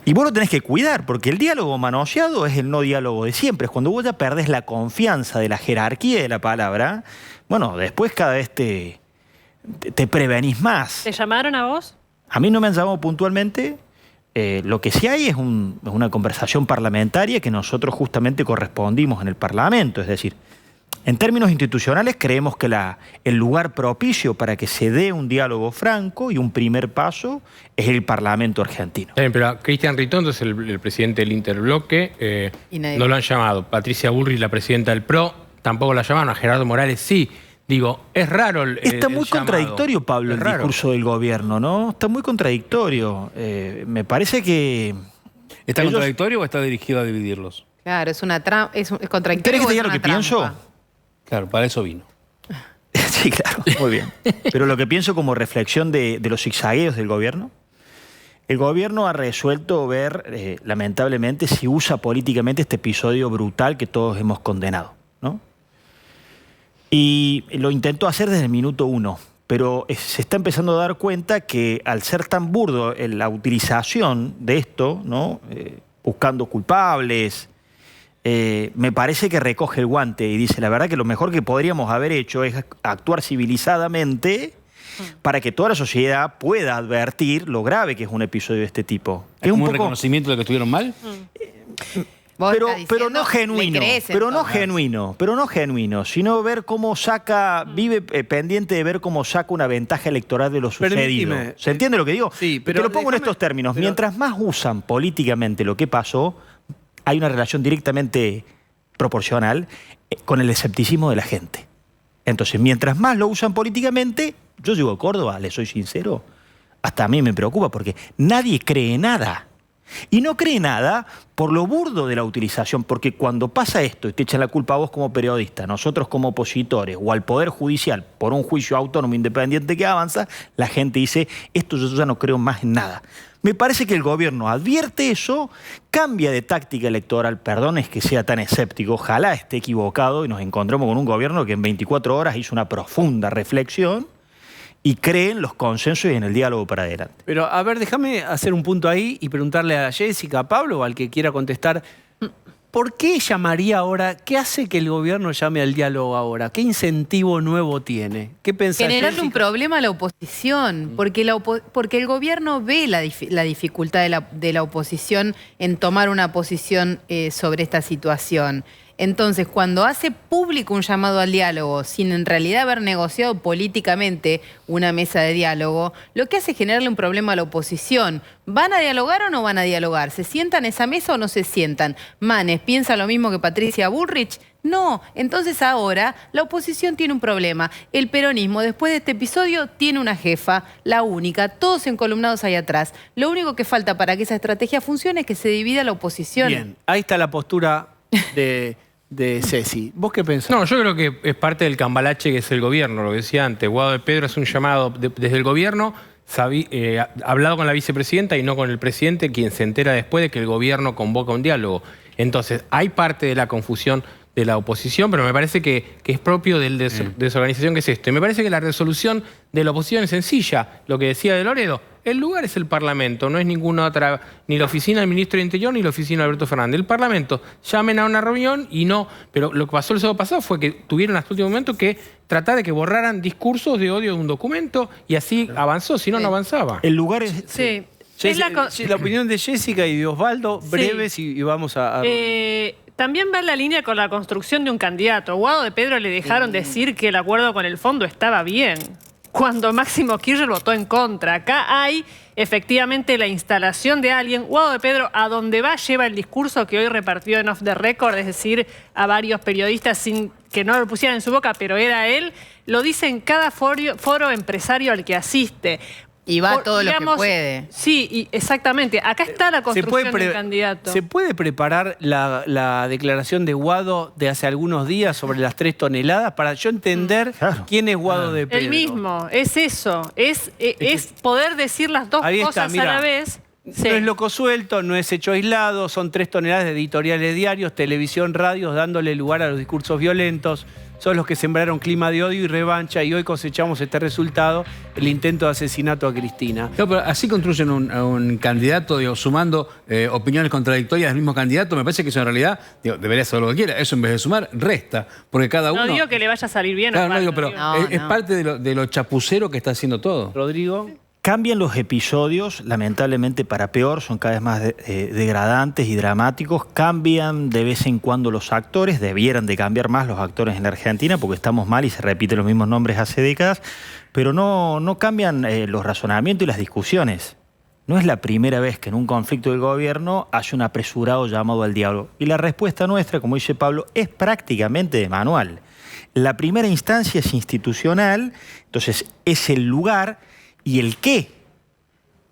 Y vos lo tenés que cuidar, porque el diálogo manoseado es el no diálogo de siempre. Es cuando vos ya perdés la confianza de la jerarquía de la palabra, bueno, después cada vez te prevenís más. ¿Te llamaron a vos? A mí no me han llamado puntualmente. Lo que sí hay es una conversación parlamentaria que nosotros justamente correspondimos en el Parlamento. Es decir, en términos institucionales creemos que el lugar propicio para que se dé un diálogo franco y un primer paso es el Parlamento argentino. Bien, pero a Cristian Ritondo es el presidente del Interbloque, no lo han llamado. Patricia Bullrich, la presidenta del PRO, tampoco la llamaron. A Gerardo Morales sí. Digo, es raro Está muy el contradictorio, Pablo, el discurso del gobierno, ¿no? Está muy contradictorio. Me parece que... ¿Está contradictorio o está dirigido a dividirlos? Claro, es una trampa, es contradictorio. ¿Querés que te diga lo que pienso? Claro, para eso vino. Sí, claro, muy bien. Pero lo que pienso como reflexión de los zigzagueos del gobierno, el gobierno ha resuelto ver, lamentablemente, si usa políticamente este episodio brutal que todos hemos condenado, ¿no? Y lo intentó hacer desde el minuto 1, pero se está empezando a dar cuenta que al ser tan burdo en la utilización de esto, ¿no? Buscando culpables, me parece que recoge el guante y dice, la verdad que lo mejor que podríamos haber hecho es actuar civilizadamente para que toda la sociedad pueda advertir lo grave que es un episodio de este tipo. ¿Es un reconocimiento de que estuvieron mal? Pero no genuino, sino ver cómo vive pendiente de ver cómo saca una ventaja electoral de lo sucedido. ¿Se entiende lo que digo? Sí, pero te lo pongo en estos términos. Mientras más usan políticamente lo que pasó, hay una relación directamente proporcional con el escepticismo de la gente. Entonces, mientras más lo usan políticamente, yo llego a Córdoba, le soy sincero, hasta a mí me preocupa porque nadie cree nada. Y no cree nada por lo burdo de la utilización, porque cuando pasa esto y te echan la culpa a vos como periodista, nosotros como opositores o al Poder Judicial por un juicio autónomo independiente que avanza, la gente dice, esto yo ya no creo más en nada. Me parece que el gobierno advierte eso, cambia de táctica electoral, perdón es que sea tan escéptico, ojalá esté equivocado y nos encontremos con un gobierno que en 24 horas hizo una profunda reflexión y cree en los consensos y en el diálogo para adelante. Pero, a ver, déjame hacer un punto ahí y preguntarle a Jessica, a Pablo o al que quiera contestar, ¿por qué llamaría ahora? ¿Qué hace que el gobierno llame al diálogo ahora? ¿Qué incentivo nuevo tiene? ¿Qué pensás, generarle Jessica? un problema a la oposición, porque el gobierno ve la dificultad de la oposición en tomar una posición sobre esta situación. Entonces, cuando hace público un llamado al diálogo, sin en realidad haber negociado políticamente una mesa de diálogo, lo que hace es generarle un problema a la oposición. ¿Van a dialogar o no van a dialogar? ¿Se sientan en esa mesa o no se sientan? ¿Manes piensa lo mismo que Patricia Bullrich? No. Entonces ahora la oposición tiene un problema. El peronismo, después de este episodio, tiene una jefa, la única, todos encolumnados ahí atrás. Lo único que falta para que esa estrategia funcione es que se divida la oposición. Bien, ahí está la postura de Ceci. ¿Vos qué pensás? No, yo creo que es parte del cambalache que es el gobierno, lo que decía antes. Guado de Pedro es un llamado desde el gobierno, hablado con la vicepresidenta y no con el presidente, quien se entera después de que el gobierno convoca un diálogo. Entonces, hay parte de la confusión de la oposición, pero me parece que es propio de desorganización que es esto. Y me parece que la resolución de la oposición es sencilla. Lo que decía de Loredo, el lugar es el Parlamento, no es ninguna otra, ni la oficina del Ministro de Interior ni la oficina de Alberto Fernández. El Parlamento, llamen a una reunión y no. Pero lo que pasó el sábado pasado fue que tuvieron hasta el último momento que tratar de que borraran discursos de odio de un documento y así avanzó, si no, no avanzaba. El lugar es... Sí. La opinión de Jessica y de Osvaldo, breves, y vamos a... También va en la línea con la construcción de un candidato. Guado de Pedro le dejaron decir que el acuerdo con el fondo estaba bien, cuando Máximo Kirchner votó en contra. Acá hay efectivamente la instalación de alguien. Guado de Pedro, a donde va, lleva el discurso que hoy repartió en Off the Record, es decir, a varios periodistas sin que no lo pusieran en su boca, pero era él. Lo dice en cada foro empresario al que asiste. Y va todo lo que puede. Sí, exactamente. Acá está la construcción del candidato. ¿Se puede preparar la declaración de Guado de hace algunos días sobre las 3 toneladas para yo entender quién es Guado de Pedro? El mismo, es eso. Es poder decir las dos cosas a la vez. No es loco suelto, no es hecho aislado, son 3 toneladas de editoriales diarios, televisión, radios, dándole lugar a los discursos violentos. Son los que sembraron clima de odio y revancha y hoy cosechamos este resultado, el intento de asesinato a Cristina. No, pero así construyen un candidato, digo, sumando opiniones contradictorias del mismo candidato. Me parece que eso en realidad, digo, debería ser lo que quiera. Eso en vez de sumar, resta. Porque cada uno... No digo que le vaya a salir bien. Claro, no digo, pero es parte de lo chapucero que está haciendo todo. Rodrigo. Cambian los episodios, lamentablemente para peor, son cada vez más degradantes y dramáticos. Cambian de vez en cuando los actores, debieran de cambiar más los actores en la Argentina porque estamos mal y se repiten los mismos nombres hace décadas, pero no cambian los razonamientos y las discusiones. No es la primera vez que en un conflicto del gobierno hay un apresurado llamado al diálogo. Y la respuesta nuestra, como dice Pablo, es prácticamente de manual. La primera instancia es institucional, entonces es el lugar. ¿Y el qué?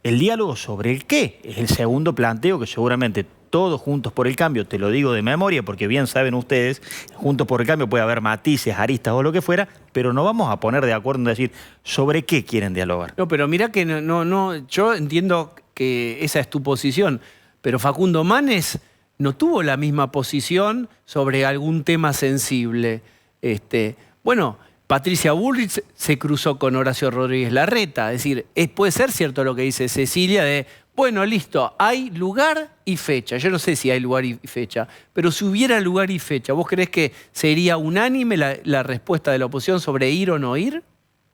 El diálogo sobre el qué es el segundo planteo que seguramente todos Juntos por el Cambio, te lo digo de memoria porque bien saben ustedes, Juntos por el Cambio puede haber matices, aristas o lo que fuera, pero no vamos a poner de acuerdo en decir sobre qué quieren dialogar. No, pero mirá que yo entiendo que esa es tu posición, pero Facundo Manes no tuvo la misma posición sobre algún tema sensible. Bueno, Patricia Bullrich se cruzó con Horacio Rodríguez Larreta. Es decir, puede ser cierto lo que dice Cecilia de, bueno, listo, hay lugar y fecha. Yo no sé si hay lugar y fecha, pero si hubiera lugar y fecha, ¿vos creés que sería unánime la respuesta de la oposición sobre ir o no ir?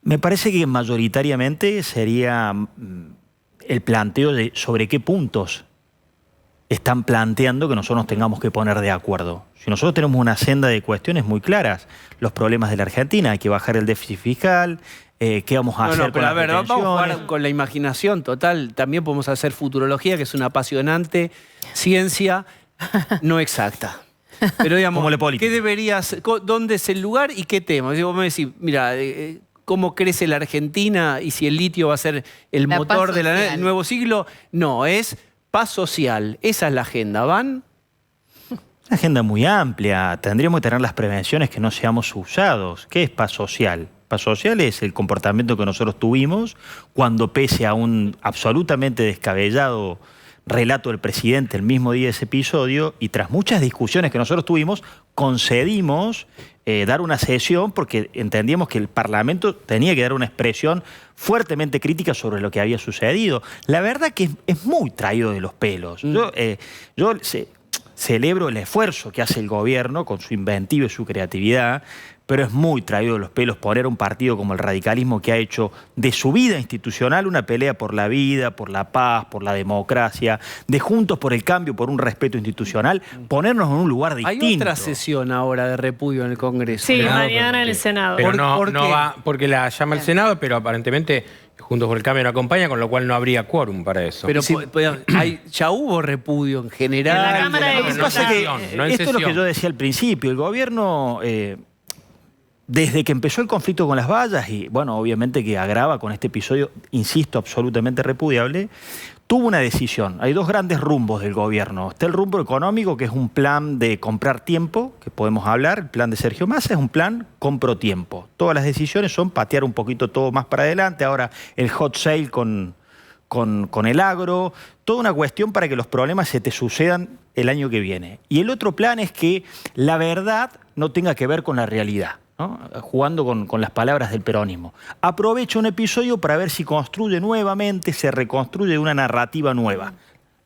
Me parece que mayoritariamente sería el planteo de sobre qué puntos están planteando que nosotros nos tengamos que poner de acuerdo. Si nosotros tenemos una senda de cuestiones muy claras, los problemas de la Argentina, hay que bajar el déficit fiscal, qué vamos a hacer con las retenciones. Vamos a jugar con la imaginación total. También podemos hacer futurología, que es una apasionante ciencia no exacta. Pero digamos, ¿qué deberías, dónde es el lugar y qué tema? Vos me decís, mira, cómo crece la Argentina y si el litio va a ser el motor del nuevo siglo. No, es paz social. Esa es la agenda. ¿Van? Una agenda muy amplia. Tendríamos que tener las prevenciones que no seamos usados. ¿Qué es paz social? Paz social es el comportamiento que nosotros tuvimos cuando, pese a un absolutamente descabellado relato del presidente el mismo día de ese episodio, y tras muchas discusiones que nosotros tuvimos, concedimos dar una sesión porque entendíamos que el Parlamento tenía que dar una expresión fuertemente crítica sobre lo que había sucedido. La verdad que es muy traído de los pelos. Yo celebro el esfuerzo que hace el gobierno con su inventiva y su creatividad, pero es muy traído de los pelos poner a un partido como el radicalismo, que ha hecho de su vida institucional una pelea por la vida, por la paz, por la democracia, de Juntos por el Cambio, por un respeto institucional, ponernos en un lugar distinto. Hay otra sesión ahora de repudio en el Congreso. Sí, mañana en el Senado. Pero no va, porque la llama el Senado, pero aparentemente Juntos por el Cambio no acompaña, con lo cual no habría quórum para eso. Pero ya hubo repudio en general. En la Cámara de Lo que pasa es que no en esto es lo que sesión. yo decía al principio. El gobierno, desde que empezó el conflicto con las vallas, y bueno, obviamente que agrava con este episodio, insisto, absolutamente repudiable, tuvo una decisión. Hay dos grandes rumbos del gobierno. Está el rumbo económico, que es un plan de comprar tiempo, que podemos hablar. El plan de Sergio Massa es un plan compro tiempo. Todas las decisiones son patear un poquito todo más para adelante. Ahora el hot sale con el agro. Toda una cuestión para que los problemas se te sucedan el año que viene. Y el otro plan es que la verdad no tenga que ver con la realidad, ¿no? Jugando con las palabras del peronismo. Aprovecha un episodio para ver si construye nuevamente, se reconstruye una narrativa nueva.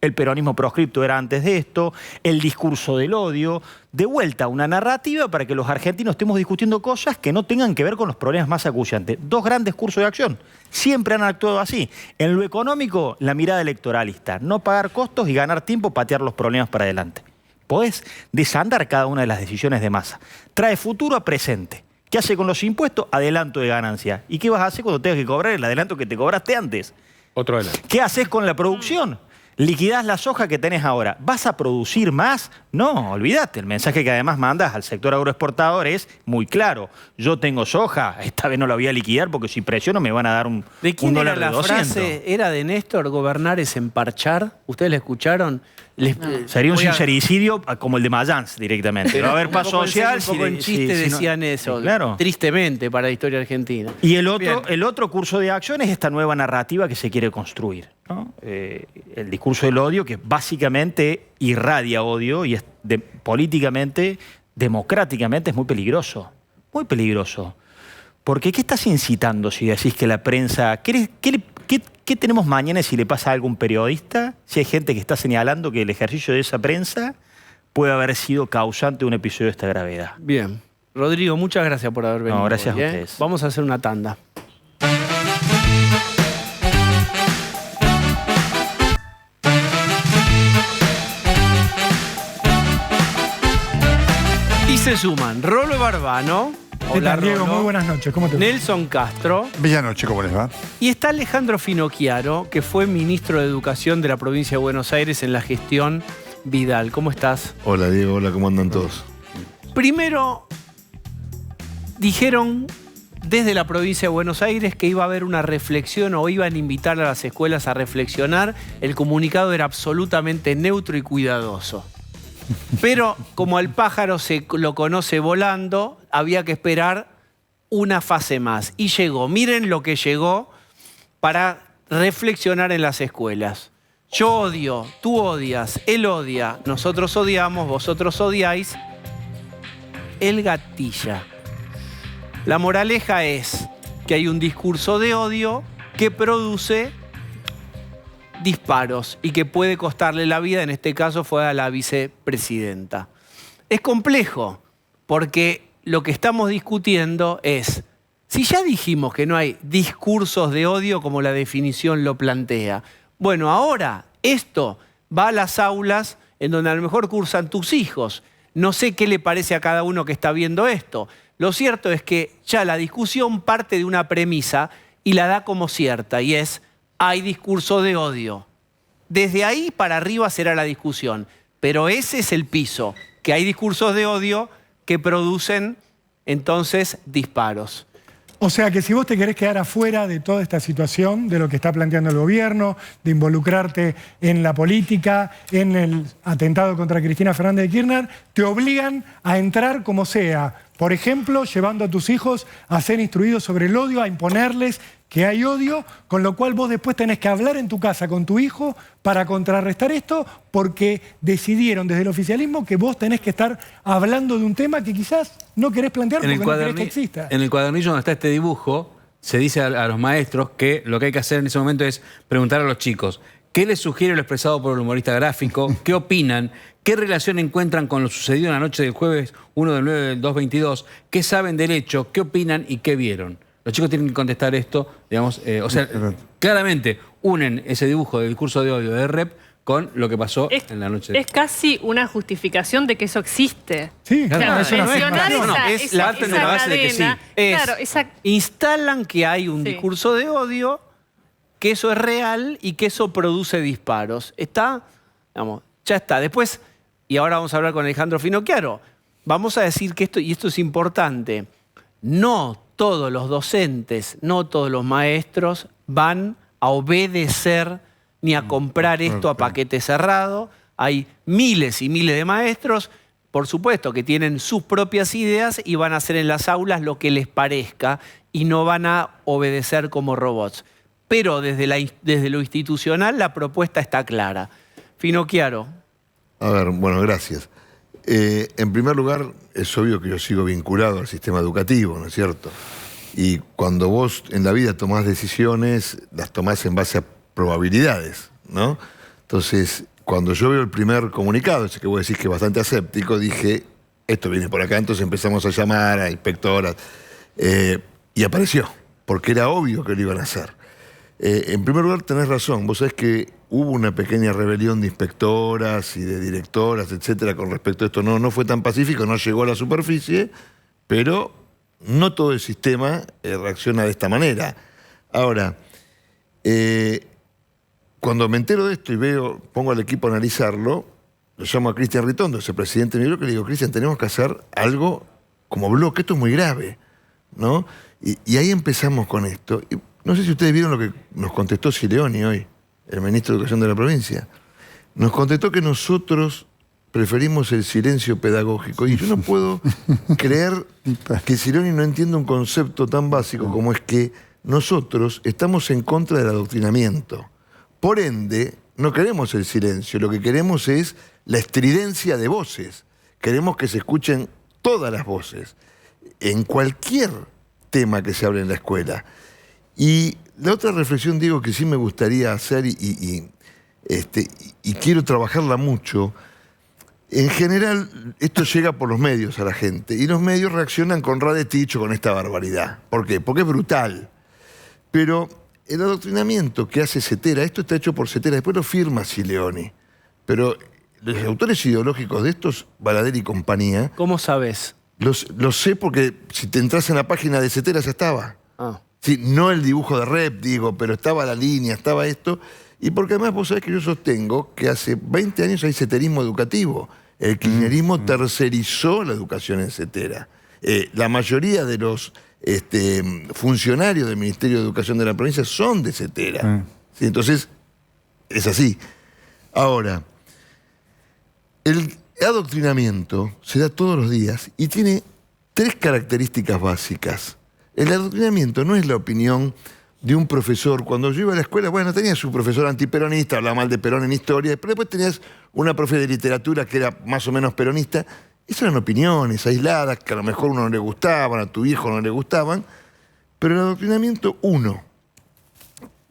El peronismo proscripto era antes de esto, el discurso del odio, de vuelta una narrativa para que los argentinos estemos discutiendo cosas que no tengan que ver con los problemas más acuciantes. Dos grandes cursos de acción. Siempre han actuado así. En lo económico, la mirada electoralista. No pagar costos y ganar tiempo, patear los problemas para adelante. Podés desandar cada una de las decisiones de Massa. Trae futuro a presente. ¿Qué hace con los impuestos? Adelanto de ganancia. ¿Y qué vas a hacer cuando tengas que cobrar el adelanto que te cobraste antes? Otro adelanto. ¿Qué haces con la producción? ¿Liquidás la soja que tenés ahora? ¿Vas a producir más? No, olvídate. El mensaje que además mandas al sector agroexportador es muy claro. Yo tengo soja, esta vez no la voy a liquidar porque si presiono me van a dar un dólar de 200. ¿De quién era la frase? ¿Era de Néstor? ¿Gobernar es emparchar? ¿Ustedes la escucharon? Sería un sincericidio como el de Mayans directamente. Pero va a haber paz social. Un poco en chiste decían eso, sí, claro. Tristemente para la historia argentina. Y el otro curso de acción es esta nueva narrativa que se quiere construir, ¿no? El discurso del odio, que básicamente irradia odio y es políticamente, democráticamente es muy peligroso. Muy peligroso. Porque ¿qué estás incitando si decís que la prensa... ¿Qué tenemos mañana si le pasa a algún periodista? Si hay gente que está señalando que el ejercicio de esa prensa puede haber sido causante de un episodio de esta gravedad. Bien. Rodrigo, muchas gracias por haber venido. No, gracias hoy, a ustedes. Vamos a hacer una tanda. Y se suman Rolo Barbano. ¿Qué Hola, tal, Diego? Rolo. Muy buenas noches. ¿Cómo te va? Nelson Castro. Bella noche, ¿cómo les va? Y está Alejandro Finocchiaro, que fue ministro de Educación de la provincia de Buenos Aires en la gestión Vidal. ¿Cómo estás? Hola, Diego. Hola, ¿cómo andan todos? Primero, dijeron desde la provincia de Buenos Aires que iba a haber una reflexión o iban a invitar a las escuelas a reflexionar. El comunicado era absolutamente neutro y cuidadoso. Pero como al pájaro se lo conoce volando, había que esperar una fase más. Y llegó, miren lo que llegó para reflexionar en las escuelas. Yo odio, tú odias, él odia, nosotros odiamos, vosotros odiáis. Él gatilla. La moraleja es que hay un discurso de odio que produce disparos y que puede costarle la vida, en este caso fue a la vicepresidenta. Es complejo, porque lo que estamos discutiendo es, si ya dijimos que no hay discursos de odio como la definición lo plantea, bueno, ahora esto va a las aulas en donde a lo mejor cursan tus hijos. No sé qué le parece a cada uno que está viendo esto. Lo cierto es que ya la discusión parte de una premisa y la da como cierta, y es: hay discurso de odio. Desde ahí para arriba será la discusión. Pero ese es el piso, que hay discursos de odio que producen entonces disparos. O sea que si vos te querés quedar afuera de toda esta situación, de lo que está planteando el gobierno, de involucrarte en la política, en el atentado contra Cristina Fernández de Kirchner, te obligan a entrar como sea. Por ejemplo, llevando a tus hijos a ser instruidos sobre el odio, a imponerles que hay odio, con lo cual vos después tenés que hablar en tu casa con tu hijo para contrarrestar esto, porque decidieron desde el oficialismo que vos tenés que estar hablando de un tema que quizás no querés plantear porque no querés que exista. En el cuadernillo donde está este dibujo, se dice a los maestros que lo que hay que hacer en ese momento es preguntar a los chicos: ¿Qué les sugiere lo expresado por el humorista gráfico? ¿Qué opinan? ¿Qué relación encuentran con lo sucedido en la noche del jueves 1 del 9 del 222? ¿Qué saben del hecho? ¿Qué opinan y qué vieron? Los chicos tienen que contestar esto, digamos, o sea, claramente unen ese dibujo del discurso de odio de Rep con lo que pasó en la noche. Es casi una justificación de que eso existe. Sí, Claro, claro, es una mencionar afirmación. es la parte de la base de que sí. cadena, claro, Instalan que hay un Sí. discurso de odio, que eso es real y que eso produce disparos. Está, digamos, ya está. Después, y ahora vamos a hablar con Alejandro Finocchiaro, vamos a decir que esto, y esto es importante, no todos los docentes, no todos los maestros van a obedecer ni a comprar esto a paquete cerrado. Hay miles y miles de maestros, por supuesto, que tienen sus propias ideas y van a hacer en las aulas lo que les parezca y no van a obedecer como robots. Pero desde lo institucional la propuesta está clara. Finocchiaro. A ver, bueno, gracias. En primer lugar, es obvio que yo sigo vinculado al sistema educativo, ¿no es cierto? Y cuando vos en la vida tomás decisiones, las tomás en base a probabilidades, ¿no? Entonces, cuando yo veo el primer comunicado, ese que vos decís que es bastante aséptico, dije, esto viene por acá, entonces empezamos a llamar a inspectoras, y apareció, porque era obvio que lo iban a hacer. En primer lugar, tenés razón, vos sabés que hubo una pequeña rebelión de inspectoras y de directoras, etcétera, con respecto a esto. No fue tan pacífico, no llegó a la superficie, pero no todo el sistema reacciona de esta manera. Ahora, cuando me entero de esto y pongo al equipo a analizarlo, lo llamo a Cristian Ritondo, ese presidente de mi bloque, y le digo, Cristian, tenemos que hacer algo como bloque, esto es muy grave, ¿no? Y ahí empezamos con esto. Y no sé si ustedes vieron lo que nos contestó Scileoni hoy, el ministro de Educación de la provincia. Nos contestó que nosotros preferimos el silencio pedagógico. Y yo no puedo creer que Scileoni no entienda un concepto tan básico como es que nosotros estamos en contra del adoctrinamiento. Por ende, no queremos el silencio, lo que queremos es la estridencia de voces. Queremos que se escuchen todas las voces, en cualquier tema que se hable en la escuela. Y la otra reflexión, Diego, que sí me gustaría hacer y quiero trabajarla mucho, en general esto llega por los medios a la gente y los medios reaccionan con radeticho con esta barbaridad. ¿Por qué? Porque es brutal. Pero el adoctrinamiento que hace Cetera, esto está hecho por Cetera, después lo firma Scileoni, pero los autores ideológicos de estos, Balader y compañía... ¿Cómo sabes? Lo sé porque si te entras en la página de Cetera ya estaba. Sí, no el dibujo de Rep, digo, pero estaba la línea, estaba esto. Y porque además vos sabés que yo sostengo que hace 20 años hay ceterismo educativo. El kirchnerismo tercerizó la educación en Cetera. La mayoría de los funcionarios del Ministerio de Educación de la provincia son de Cetera. Sí, entonces, es así. Ahora, el adoctrinamiento se da todos los días y tiene 3 características básicas. El adoctrinamiento no es la opinión de un profesor. Cuando yo iba a la escuela, bueno, tenía su profesor antiperonista, hablaba mal de Perón en historia, pero después tenías una profe de literatura que era más o menos peronista. Esas eran opiniones aisladas, que a lo mejor a uno no le gustaban, a tu viejo no le gustaban, pero el adoctrinamiento, uno,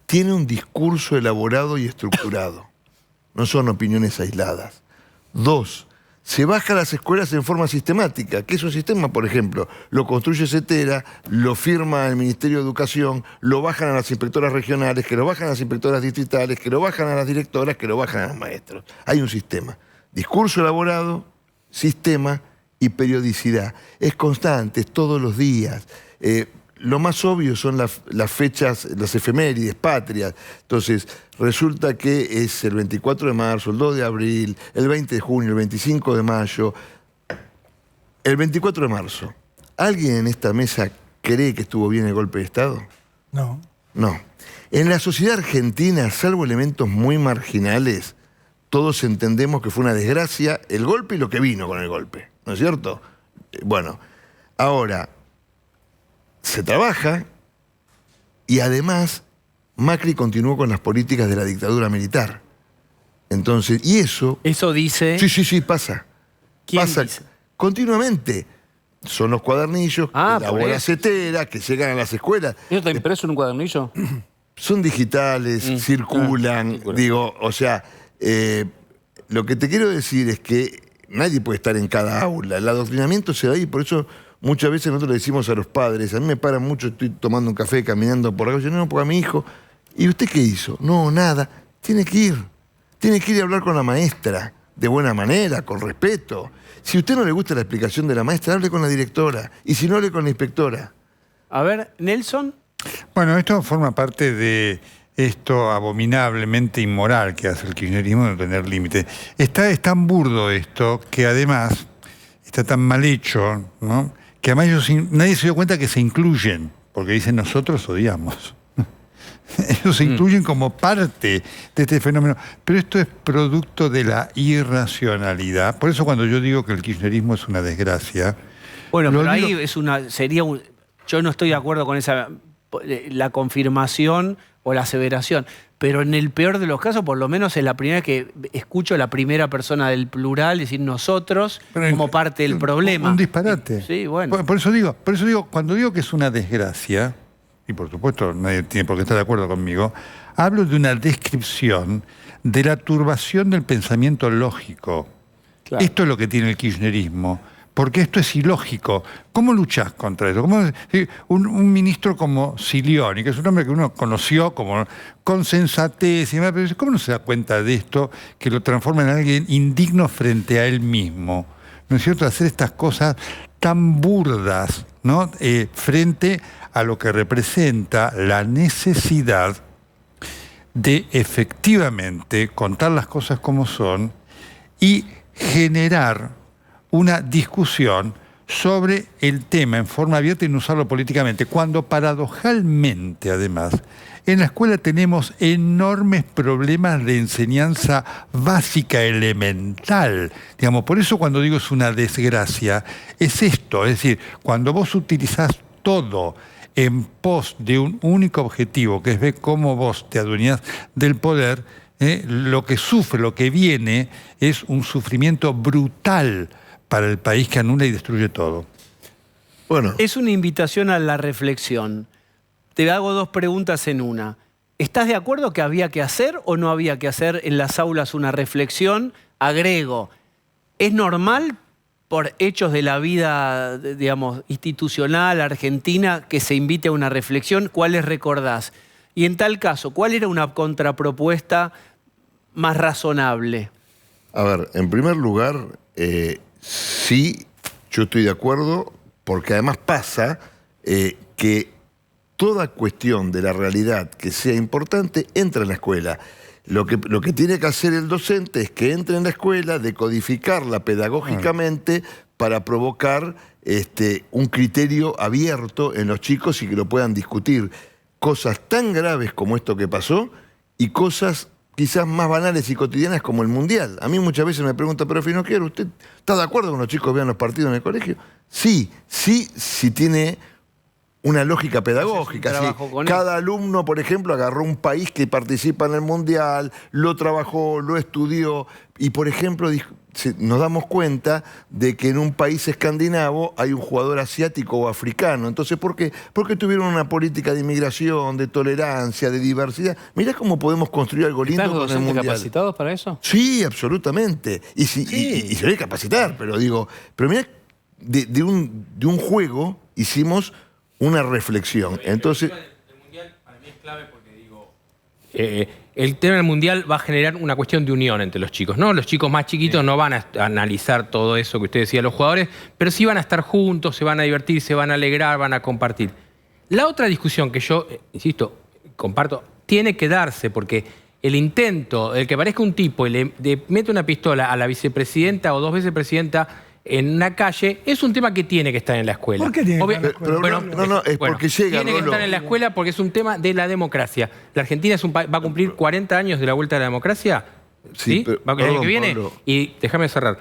tiene un discurso elaborado y estructurado. No son opiniones aisladas. 2, se baja a las escuelas en forma sistemática, que es un sistema, por ejemplo, lo construye Cetera, lo firma el Ministerio de Educación, lo bajan a las inspectoras regionales, que lo bajan a las inspectoras distritales, que lo bajan a las directoras, que lo bajan a los maestros. Hay un sistema. Discurso elaborado, sistema y periodicidad. Es constante, es todos los días. Lo más obvio son las fechas, las efemérides patrias. Entonces, resulta que es el 24 de marzo, el 2 de abril, el 20 de junio, el 25 de mayo. El 24 de marzo, ¿alguien en esta mesa cree que estuvo bien el golpe de Estado? No. No. En la sociedad argentina, salvo elementos muy marginales, todos entendemos que fue una desgracia el golpe y lo que vino con el golpe, ¿no es cierto? Bueno, ahora... se trabaja y además Macri continuó con las políticas de la dictadura militar. Entonces, y eso... Eso dice... Sí, pasa. ¿Quién pasa dice? Continuamente. Son los cuadernillos, la bola Cetera, que llegan a las escuelas. ¿Eso está impreso en un cuadernillo? son digitales, circulan, digo, o sea, lo que te quiero decir es que nadie puede estar en cada aula, el adoctrinamiento se da ahí, por eso muchas veces nosotros le decimos a los padres, a mí me paran mucho, estoy tomando un café, caminando por acá, yo no, porque a mi hijo, ¿y usted qué hizo? No, nada, tiene que ir y hablar con la maestra, de buena manera, con respeto. Si a usted no le gusta la explicación de la maestra, hable con la directora, y si no, hable con la inspectora. A ver, Nelson. Bueno, esto forma parte de esto abominablemente inmoral que hace el kirchnerismo de no tener límites. Es tan burdo esto que además está tan mal hecho, ¿no? Que además nadie se dio cuenta que se incluyen, porque dicen nosotros odiamos. Ellos se incluyen como parte de este fenómeno. Pero esto es producto de la irracionalidad. Por eso cuando yo digo que el kirchnerismo es una desgracia... Bueno, pero ahí yo no estoy de acuerdo con la confirmación o la aseveración, pero en el peor de los casos, por lo menos es la primera vez que escucho la primera persona del plural decir nosotros como parte del problema. Un disparate. Sí, bueno. Por eso digo, cuando digo que es una desgracia, y por supuesto nadie tiene por qué estar de acuerdo conmigo, hablo de una descripción de la turbación del pensamiento lógico. Claro. Esto es lo que tiene el kirchnerismo. Porque esto es ilógico. ¿Cómo luchás contra eso? Un ministro como Silioni, que es un hombre que uno conoció con sensatez y demás, pero ¿cómo no se da cuenta de esto que lo transforma en alguien indigno frente a él mismo? ¿No es cierto? Hacer estas cosas tan burdas, ¿no? Frente a lo que representa la necesidad de efectivamente contar las cosas como son y generar una discusión sobre el tema en forma abierta y no usarlo políticamente, cuando paradojalmente, además, en la escuela tenemos enormes problemas de enseñanza básica, elemental. Digamos, por eso cuando digo es una desgracia, es esto, es decir, cuando vos utilizás todo en pos de un único objetivo, que es ver cómo vos te adueñás del poder, lo que sufre, lo que viene, es un sufrimiento brutal para el país que anula y destruye todo. Bueno. Es una invitación a la reflexión. Te hago dos preguntas en una. ¿Estás de acuerdo que había que hacer o no había que hacer en las aulas una reflexión? Agrego, ¿es normal por hechos de la vida, digamos, institucional, argentina, que se invite a una reflexión? ¿Cuáles recordás? Y en tal caso, ¿cuál era una contrapropuesta más razonable? A ver, en primer lugar, sí, yo estoy de acuerdo, porque además pasa que toda cuestión de la realidad que sea importante entra en la escuela. Lo que tiene que hacer el docente es que entre en la escuela, decodificarla pedagógicamente para provocar un criterio abierto en los chicos y que lo puedan discutir. Cosas tan graves como esto que pasó y cosas quizás más banales y cotidianas como el Mundial. A mí muchas veces me preguntan, pero Finocchiaro, ¿usted está de acuerdo con los chicos vean los partidos en el colegio? Sí tiene una lógica pedagógica. Cada alumno, por ejemplo, agarró un país que participa en el Mundial, lo trabajó, lo estudió, y por ejemplo nos damos cuenta de que en un país escandinavo hay un jugador asiático o africano. Entonces, ¿por qué? Porque tuvieron una política de inmigración, de tolerancia, de diversidad. Mirá cómo podemos construir algo lindo con el Mundial. ¿Están capacitados para eso? Sí, absolutamente. Y se debe capacitar, pero mirá, de un juego hicimos una reflexión. Entonces, el Mundial para mí es clave porque digo, el tema del Mundial va a generar una cuestión de unión entre los chicos, ¿no? Los chicos más chiquitos no van a analizar todo eso que usted decía, los jugadores, pero sí van a estar juntos, se van a divertir, se van a alegrar, van a compartir. La otra discusión que yo, insisto, comparto, tiene que darse porque el intento, el que parezca un tipo y le mete una pistola a la vicepresidenta o dos vicepresidentas en una calle, es un tema que tiene que estar en la escuela. ¿Por qué tiene que estar en la escuela? Bueno, es porque llega. Tiene que estar en la escuela porque es un tema de la democracia. La Argentina va a cumplir 40 años de la vuelta a la democracia. ¿Sí? El año que viene. Pablo. Y déjame cerrar.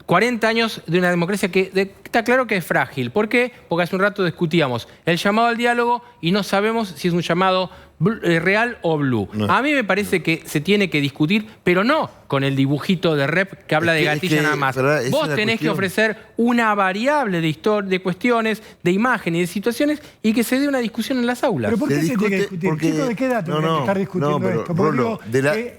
40 años de una democracia que está claro que es frágil. ¿Por qué? Porque hace un rato discutíamos el llamado al diálogo y no sabemos si es un llamado real o blue. A mí me parece que se tiene que discutir, pero no con el dibujito de rep que habla de gatilla nada más. Vos tenés que ofrecer una variable de cuestiones, de imágenes y de situaciones y que se dé una discusión en las aulas. ¿Pero por qué se tiene que discutir? Chicos, ¿de qué edad tendrían que estar discutiendo esto? Porque Rolo,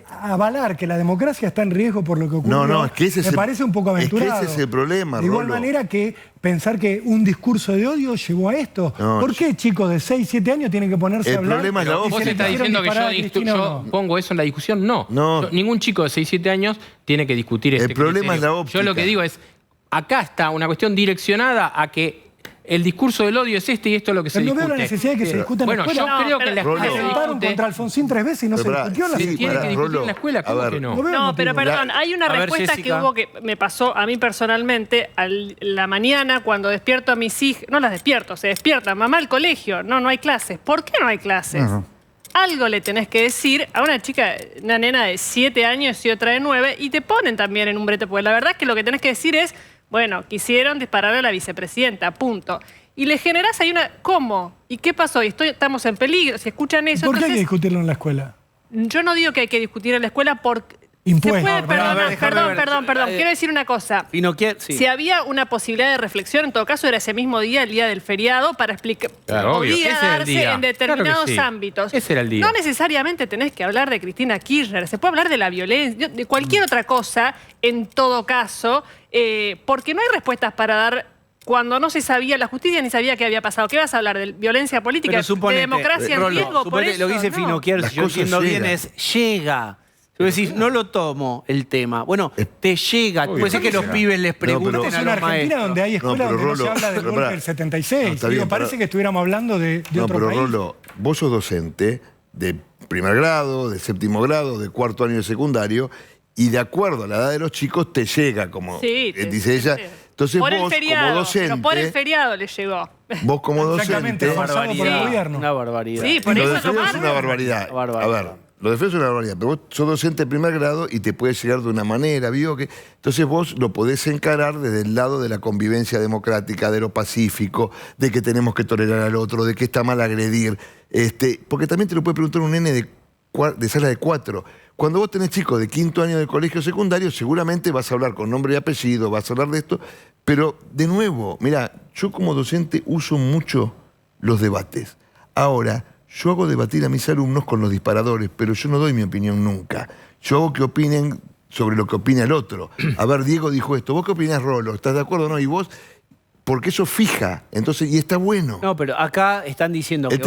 avalar que la democracia está en riesgo por lo que ocurrió es que ese me parece un poco aventurado. Es que ese es el problema, De igual Rolo. manera que pensar que un discurso de odio llevó a esto. ¿Por qué chicos de 6, 7 años tienen que ponerse a hablar? ¿Vos estás diciendo que yo pongo eso en la discusión? No. Ningún chico de 6, 7 años tiene que discutir este criterio. El problema es la óptica. Yo lo que digo es, acá está una cuestión direccionada a que el discurso del odio es este y esto es lo que se discute. No veo la necesidad de que se discuta en la escuela. Bueno, yo creo que en la escuela se sentaron contra Alfonsín 3 veces y no se discutió en la escuela. Tiene que discutir en la escuela, ¿cómo que no? No, pero perdón, hay una respuesta que hubo que me pasó a mí personalmente a la mañana cuando despierto a mis hijas. No las despierto, se despiertan. Mamá al colegio. No hay clases. ¿Por qué no hay clases? Algo le tenés que decir a una chica, una nena de 7 años y otra de 9, y te ponen también en un brete. Porque la verdad es que lo que tenés que decir es, bueno, quisieron dispararle a la vicepresidenta, punto. Y le generás ahí una... ¿Cómo? ¿Y qué pasó? Y estamos en peligro. Si escuchan eso... ¿Por qué hay que discutirlo en la escuela? Yo no digo que hay que discutir en la escuela porque... Impuesto. Perdón. Quiero decir una cosa. Si había una posibilidad de reflexión, en todo caso era ese mismo día, el día del feriado, para explicar... Podía darse en determinados ámbitos. Ese era el día. No necesariamente tenés que hablar de Cristina Kirchner, se puede hablar de la violencia, de cualquier otra cosa, en todo caso, porque no hay respuestas para dar... Cuando no se sabía, la justicia ni sabía qué había pasado. ¿Qué vas a hablar? ¿De violencia política? ¿De democracia en riesgo? Por eso, lo que dice Finocchiaro, si yo entiendo bien, es llega. Tú decís, no lo tomo el tema. Bueno, te llega. Puede ser que los pibes les pregunten es una Argentina donde hay escuelas donde no se habla del golpe del 76. Parece que estuviéramos hablando de otro país. Rolo, vos sos docente de primer grado, de séptimo grado, de cuarto año de secundario, y de acuerdo a la edad de los chicos te llega, como dice ella. Entonces por vos, el feriado, como docente... pero por el feriado le llegó. Vos como docente... Por el gobierno. Una barbaridad. Sí, por lo eso de Fede es una barbaridad. A ver, lo de Fede es una barbaridad, pero vos sos docente de primer grado y te puede llegar de una manera, ¿vio? Entonces vos lo podés encarar desde el lado de la convivencia democrática, de lo pacífico, de que tenemos que tolerar al otro, de que está mal agredir. Porque también te lo puede preguntar un nene de sala de 4. Cuando vos tenés chicos de quinto año del colegio secundario, seguramente vas a hablar con nombre y apellido, vas a hablar de esto, pero de nuevo, mira, yo como docente uso mucho los debates. Ahora, yo hago debatir a mis alumnos con los disparadores, pero yo no doy mi opinión nunca. Yo hago que opinen sobre lo que opina el otro. A ver, Diego dijo esto, ¿vos qué opinás, Rolo? ¿Estás de acuerdo o no? Y vos... Porque eso fija, entonces, y está bueno. No, pero acá están diciendo que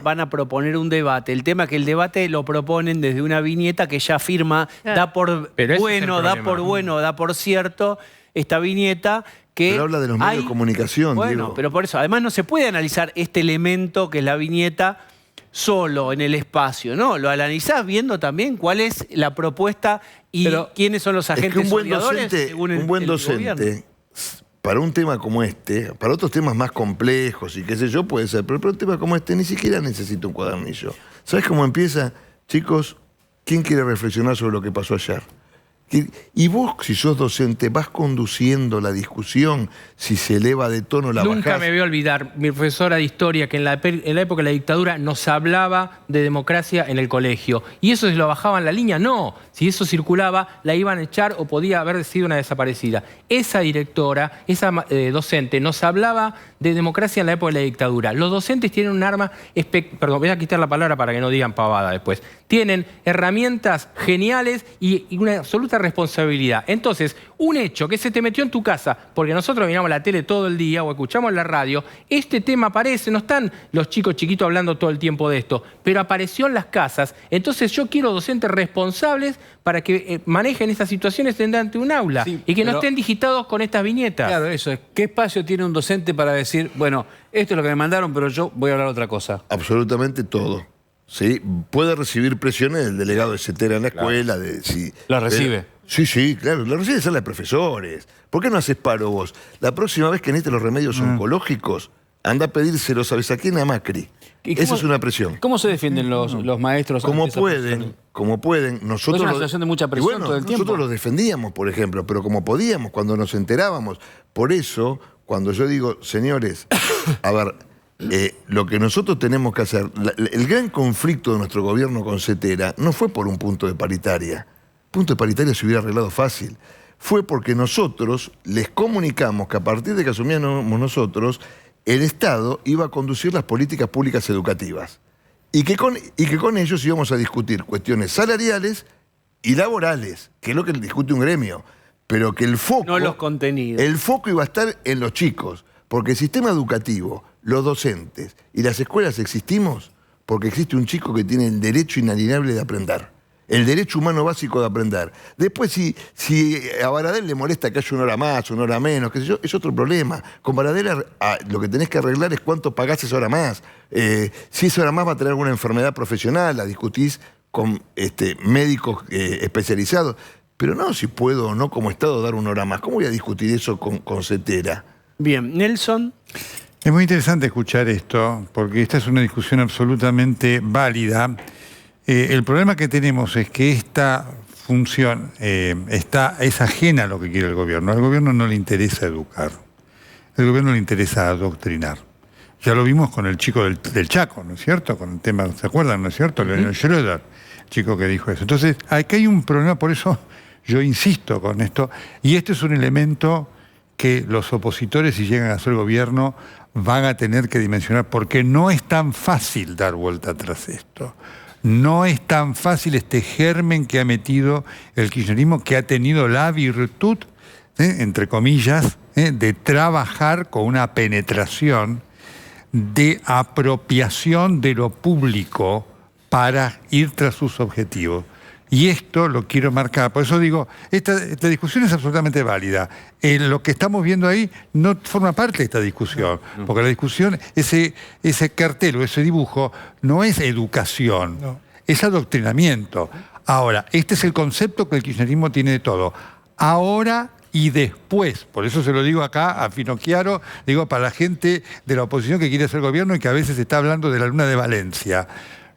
van a proponer un debate. El tema es que el debate lo proponen desde una viñeta que ya afirma, da por bueno, da por cierto, esta viñeta que... Pero habla de los medios de comunicación, Diego. Pero por eso, además no se puede analizar este elemento que es la viñeta solo en el espacio, ¿no? Lo analizás viendo también cuál es la propuesta y quiénes son los agentes odiadores según un buen docente, para un tema como este, para otros temas más complejos y qué sé yo, puede ser, pero para un tema como este ni siquiera necesito un cuadernillo. ¿Sabes cómo empieza? Chicos, ¿quién quiere reflexionar sobre lo que pasó ayer? Y vos, si sos docente, vas conduciendo la discusión, si se eleva de tono la Nunca bajás. me voy a olvidar, mi profesora de historia, que en la época de la dictadura nos hablaba de democracia en el colegio. ¿Y eso se lo bajaban la línea? No. Si eso circulaba, la iban a echar o podía haber sido una desaparecida. Esa directora, esa docente, nos hablaba de democracia en la época de la dictadura. Los docentes tienen un arma... Perdón, voy a quitar la palabra para que no digan pavada después. Tienen herramientas geniales y una absoluta responsabilidad. Entonces, un hecho que se te metió en tu casa, porque nosotros miramos la tele todo el día o escuchamos la radio, este tema aparece, no están los chicos chiquitos hablando todo el tiempo de esto, pero apareció en las casas. Entonces yo quiero docentes responsables para que manejen estas situaciones dentro de un aula y que no estén digitados con estas viñetas. Claro, eso es. ¿Qué espacio tiene un docente para decir, bueno, esto es lo que me mandaron, pero yo voy a hablar otra cosa? Absolutamente todo. ¿Sí? Puede recibir presiones del delegado de CETERA en la escuela. ¿La recibe? Sí, claro. La recibe en sala de profesores. ¿Por qué no haces paro vos? La próxima vez que necesites los remedios oncológicos, anda a pedírselo, ¿sabes a quién? A Macri. Esa es una presión. ¿Cómo se defienden los maestros? Como pueden. Nosotros es una situación de mucha presión todo el tiempo. Nosotros los defendíamos, por ejemplo, pero como podíamos, cuando nos enterábamos. Por eso, cuando yo digo, señores, a ver, lo que nosotros tenemos que hacer, el gran conflicto de nuestro gobierno con Cetera no fue por un punto de paritaria. El punto de paritaria se hubiera arreglado fácil. Fue porque nosotros les comunicamos que a partir de que asumíamos nosotros, el Estado iba a conducir las políticas públicas educativas. Y que con ellos íbamos a discutir cuestiones salariales y laborales, que es lo que discute un gremio. Pero que el foco... No los contenidos. El foco iba a estar en los chicos. Porque el sistema educativo, los docentes y las escuelas existimos porque existe un chico que tiene el derecho inalienable de aprender. El derecho humano básico de aprender. Después, si a Baradel le molesta que haya una hora más, una hora menos, qué sé yo, es otro problema. Con Baradel lo que tenés que arreglar es cuánto pagás esa hora más. Si esa hora más va a tener alguna enfermedad profesional, la discutís con médicos especializados. Pero no si puedo o no como Estado dar una hora más. ¿Cómo voy a discutir eso con Cetera? Bien, Nelson. Es muy interesante escuchar esto, porque esta es una discusión absolutamente válida. El problema que tenemos es que esta función es ajena a lo que quiere el gobierno. Al gobierno no le interesa educar. Al gobierno le interesa adoctrinar. Ya lo vimos con el chico del Chaco, ¿no es cierto? Con el tema, ¿se acuerdan, no es cierto? Leonel Schröder, el chico que dijo eso. Entonces, aquí hay un problema, por eso yo insisto con esto. Y este es un elemento que los opositores, si llegan a ser gobierno, van a tener que dimensionar, porque no es tan fácil dar vuelta tras esto. No es tan fácil este germen que ha metido el kirchnerismo, que ha tenido la virtud, entre comillas, de trabajar con una penetración de apropiación de lo público para ir tras sus objetivos. Y esto lo quiero marcar. Por eso digo, esta discusión es absolutamente válida. Lo que estamos viendo ahí no forma parte de esta discusión. Porque la discusión, ese cartel o ese dibujo, no es educación, es adoctrinamiento. Ahora, este es el concepto que el kirchnerismo tiene de todo. Ahora y después. Por eso se lo digo acá a Finocchiaro, digo para la gente de la oposición que quiere hacer gobierno y que a veces está hablando de la Luna de Valencia.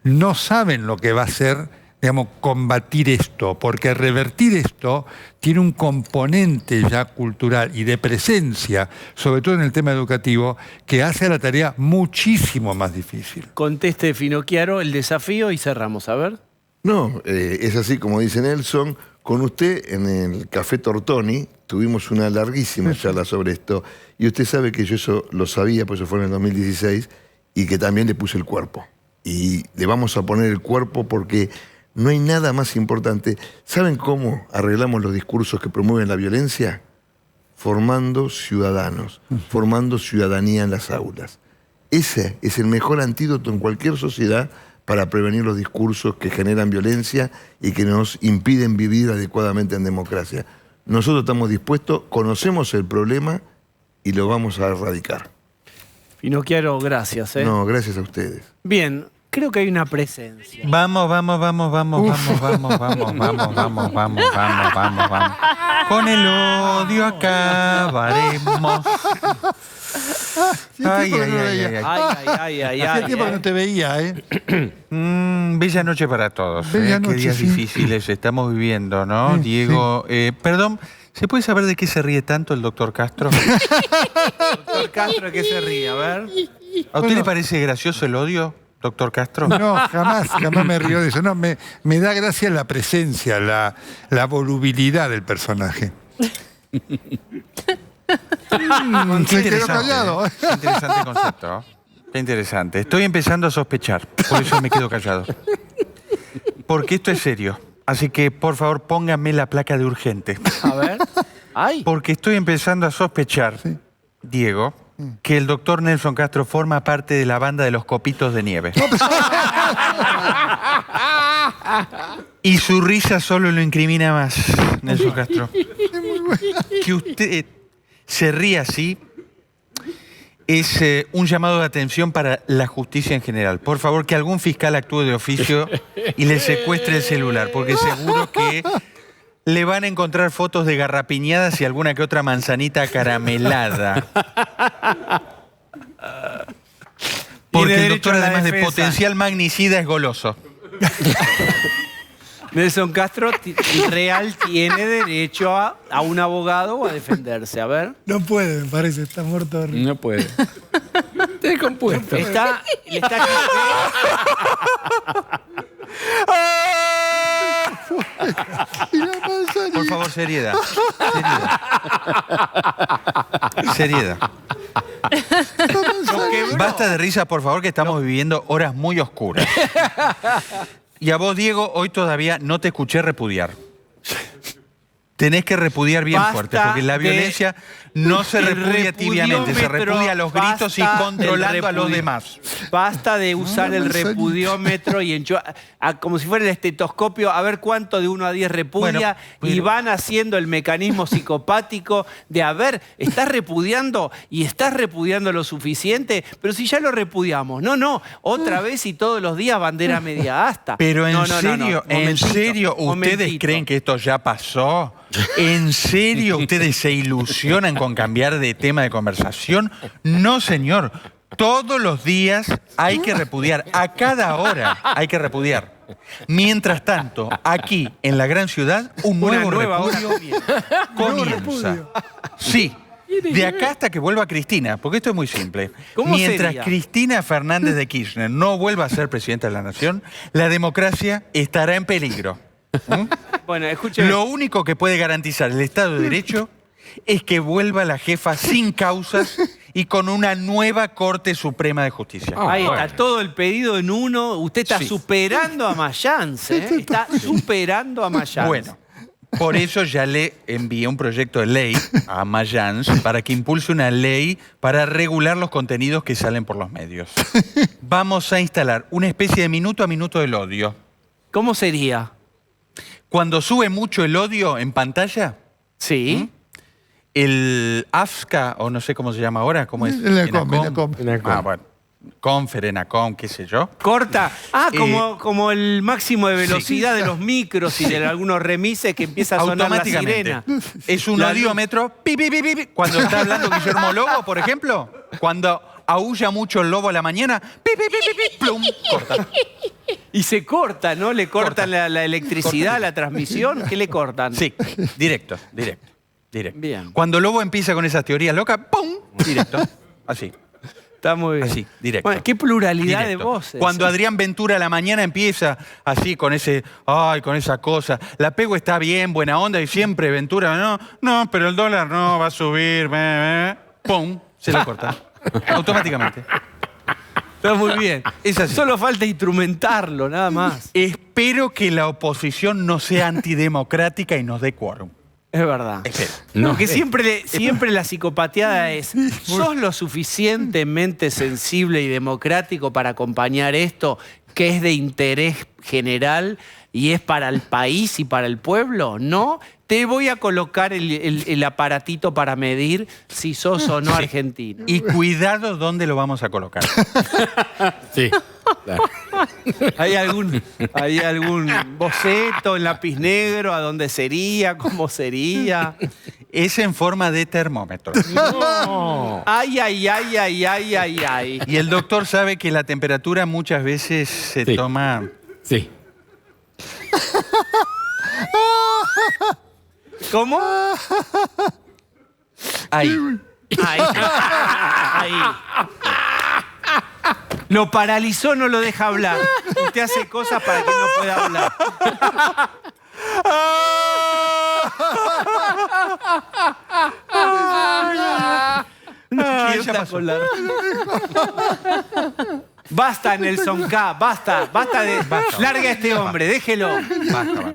No saben lo que va a ser, digamos, combatir esto, porque revertir esto tiene un componente ya cultural y de presencia, sobre todo en el tema educativo, que hace a la tarea muchísimo más difícil. Conteste, Finocchiaro, el desafío y cerramos, a ver. No, es así como dice Nelson. Con usted en el Café Tortoni tuvimos una larguísima charla sobre esto y usted sabe que yo eso lo sabía, pues eso fue en el 2016, y que también le puse el cuerpo. Y le vamos a poner el cuerpo porque no hay nada más importante. ¿Saben cómo arreglamos los discursos que promueven la violencia? Formando ciudadanos, formando ciudadanía en las aulas. Ese es el mejor antídoto en cualquier sociedad para prevenir los discursos que generan violencia y que nos impiden vivir adecuadamente en democracia. Nosotros estamos dispuestos, conocemos el problema y lo vamos a erradicar. Finocchiaro, gracias. No, gracias a ustedes. Bien, creo que hay una presencia. Vamos. Con el odio acabaremos. Ay. Hacía tiempo que no te veía, Bella noche para todos. Bella noche, qué días sí. difíciles estamos viviendo, ¿no, Diego? Perdón, ¿se puede saber de qué se ríe tanto el doctor Castro? Doctor Castro, ¿de qué se ríe? A ver. ¿A usted le parece gracioso el odio, doctor Castro? No, jamás me río de eso. No, me da gracia la presencia, la volubilidad del personaje. Se quedó callado. Qué interesante concepto. Qué interesante. Estoy empezando a sospechar, por eso me quedo callado. Porque esto es serio. Así que, por favor, pónganme la placa de urgente. A ver. Porque estoy empezando a sospechar, Diego, que el doctor Nelson Castro forma parte de la banda de los copitos de nieve. Y su risa solo lo incrimina más, Nelson Castro. Que usted se ríe así es un llamado de atención para la justicia en general. Por favor, que algún fiscal actúe de oficio y le secuestre el celular, porque seguro que le van a encontrar fotos de garrapiñadas y alguna que otra manzanita caramelada. Porque el doctor, además de potencial magnicida, es goloso. Nelson Castro real tiene derecho a un abogado o a defenderse. A ver. No puede, me parece, está muerto de risa. No puede. Está descompuesto. Le está Por favor, seriedad. Seriedad. Basta de risa, por favor, que estamos viviendo horas muy oscuras. Y a vos, Diego, hoy todavía no te escuché repudiar. Tenés que repudiar bien fuerte, porque la violencia no se repudia tibiamente, se repudia a los gritos y controlando a los demás. Basta de usar el repudiómetro y como si fuera el estetoscopio, a ver cuánto de 1 a 10 repudia, y van haciendo el mecanismo psicopático de, a ver, estás repudiando y estás repudiando lo suficiente, pero si ya lo repudiamos. No, otra vez y todos los días bandera media asta. Pero en serio, ¿ustedes creen que esto ya pasó? ¿En serio ustedes se ilusionan con cambiar de tema de conversación? No, señor. Todos los días hay que repudiar. A cada hora hay que repudiar. Mientras tanto, aquí, en la gran ciudad, un nuevo repudio comienza. Sí. De acá hasta que vuelva Cristina, porque esto es muy simple. Mientras Cristina Fernández de Kirchner no vuelva a ser presidenta de la Nación, la democracia estará en peligro. Bueno, escúcheme. Lo único que puede garantizar el Estado de Derecho es que vuelva la jefa sin causas y con una nueva Corte Suprema de Justicia. Ahí está, todo el pedido en uno. Usted está superando a Mayans, ¿eh? Está superando a Mayans. Bueno, por eso ya le envié un proyecto de ley a Mayans para que impulse una ley para regular los contenidos que salen por los medios. Vamos a instalar una especie de minuto a minuto del odio. ¿Cómo sería? Cuando sube mucho el odio en pantalla, sí, el AFSCA, o no sé cómo se llama ahora, ¿cómo es? Enacom. Ah, bueno. Confer, Enacom, qué sé yo. Corta. Como el máximo de velocidad de los micros y de algunos remises que empieza a sonar la sirena. Es un odiómetro. Pi, pi, pi, pi. Cuando está hablando Guillermo Lobo, por ejemplo, cuando aúlla mucho el lobo a la mañana, pi, pi, pi, pi, pi, plum, corta. Y se corta, ¿no? Le cortan la electricidad, la transmisión. ¿Qué le cortan? Sí, directo. Bien. Cuando Lobo empieza con esas teorías locas, ¡pum! Directo. Así. Está muy bien. Así, directo. Bueno, qué pluralidad de voces. Cuando Adrián Ventura a la mañana empieza así con con esa cosa. La Pego está bien, buena onda, y siempre Ventura, no, pero el dólar no va a subir. ¡Pum! Se lo corta. Automáticamente. Está muy bien. Es así. Solo falta instrumentarlo, nada más. Espero que la oposición no sea antidemocrática y nos dé quórum. Es verdad. Porque siempre la psicopateada es, ¿sos lo suficientemente sensible y democrático para acompañar esto que es de interés general y es para el país y para el pueblo? ¿No? Te voy a colocar el aparatito para medir si sos o no argentino. Y cuidado dónde lo vamos a colocar. Sí. Claro. ¿Hay algún boceto en lápiz negro? ¿A dónde sería? ¿Cómo sería? Es en forma de termómetro. No. Ay. Y el doctor sabe que la temperatura muchas veces se toma... Sí. ¿Cómo? Ahí. Lo paralizó, no lo deja hablar. Usted hace cosas para que no pueda hablar. ¿Qué onda con la... Basta, Nelson K. Basta. Larga a este hombre, déjelo.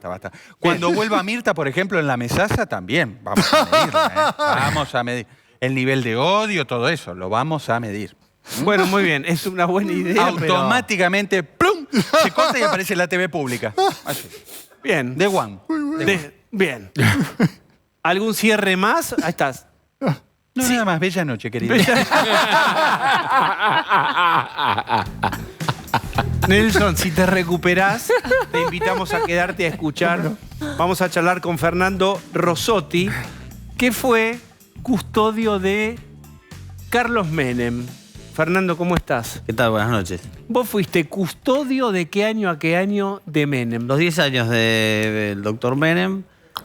Basta. Cuando vuelva Mirta, por ejemplo, en la mesaza, también vamos a medirla, ¿eh? Vamos a medir el nivel de odio, todo eso, lo vamos a medir. Bueno, muy bien, es una buena idea. Automáticamente, ¡plum! Se corta y aparece la TV pública. Así. Bien. De One. Bien. ¿Algún cierre más? Ahí estás. No, nada más. Bella noche, querido. Nelson, si te recuperás, te invitamos a quedarte a escuchar. Vamos a charlar con Fernando Rossotti, que fue custodio de Carlos Menem. Fernando, ¿cómo estás? ¿Qué tal? Buenas noches. ¿Vos fuiste custodio de qué año a qué año de Menem? Los 10 años del doctor Menem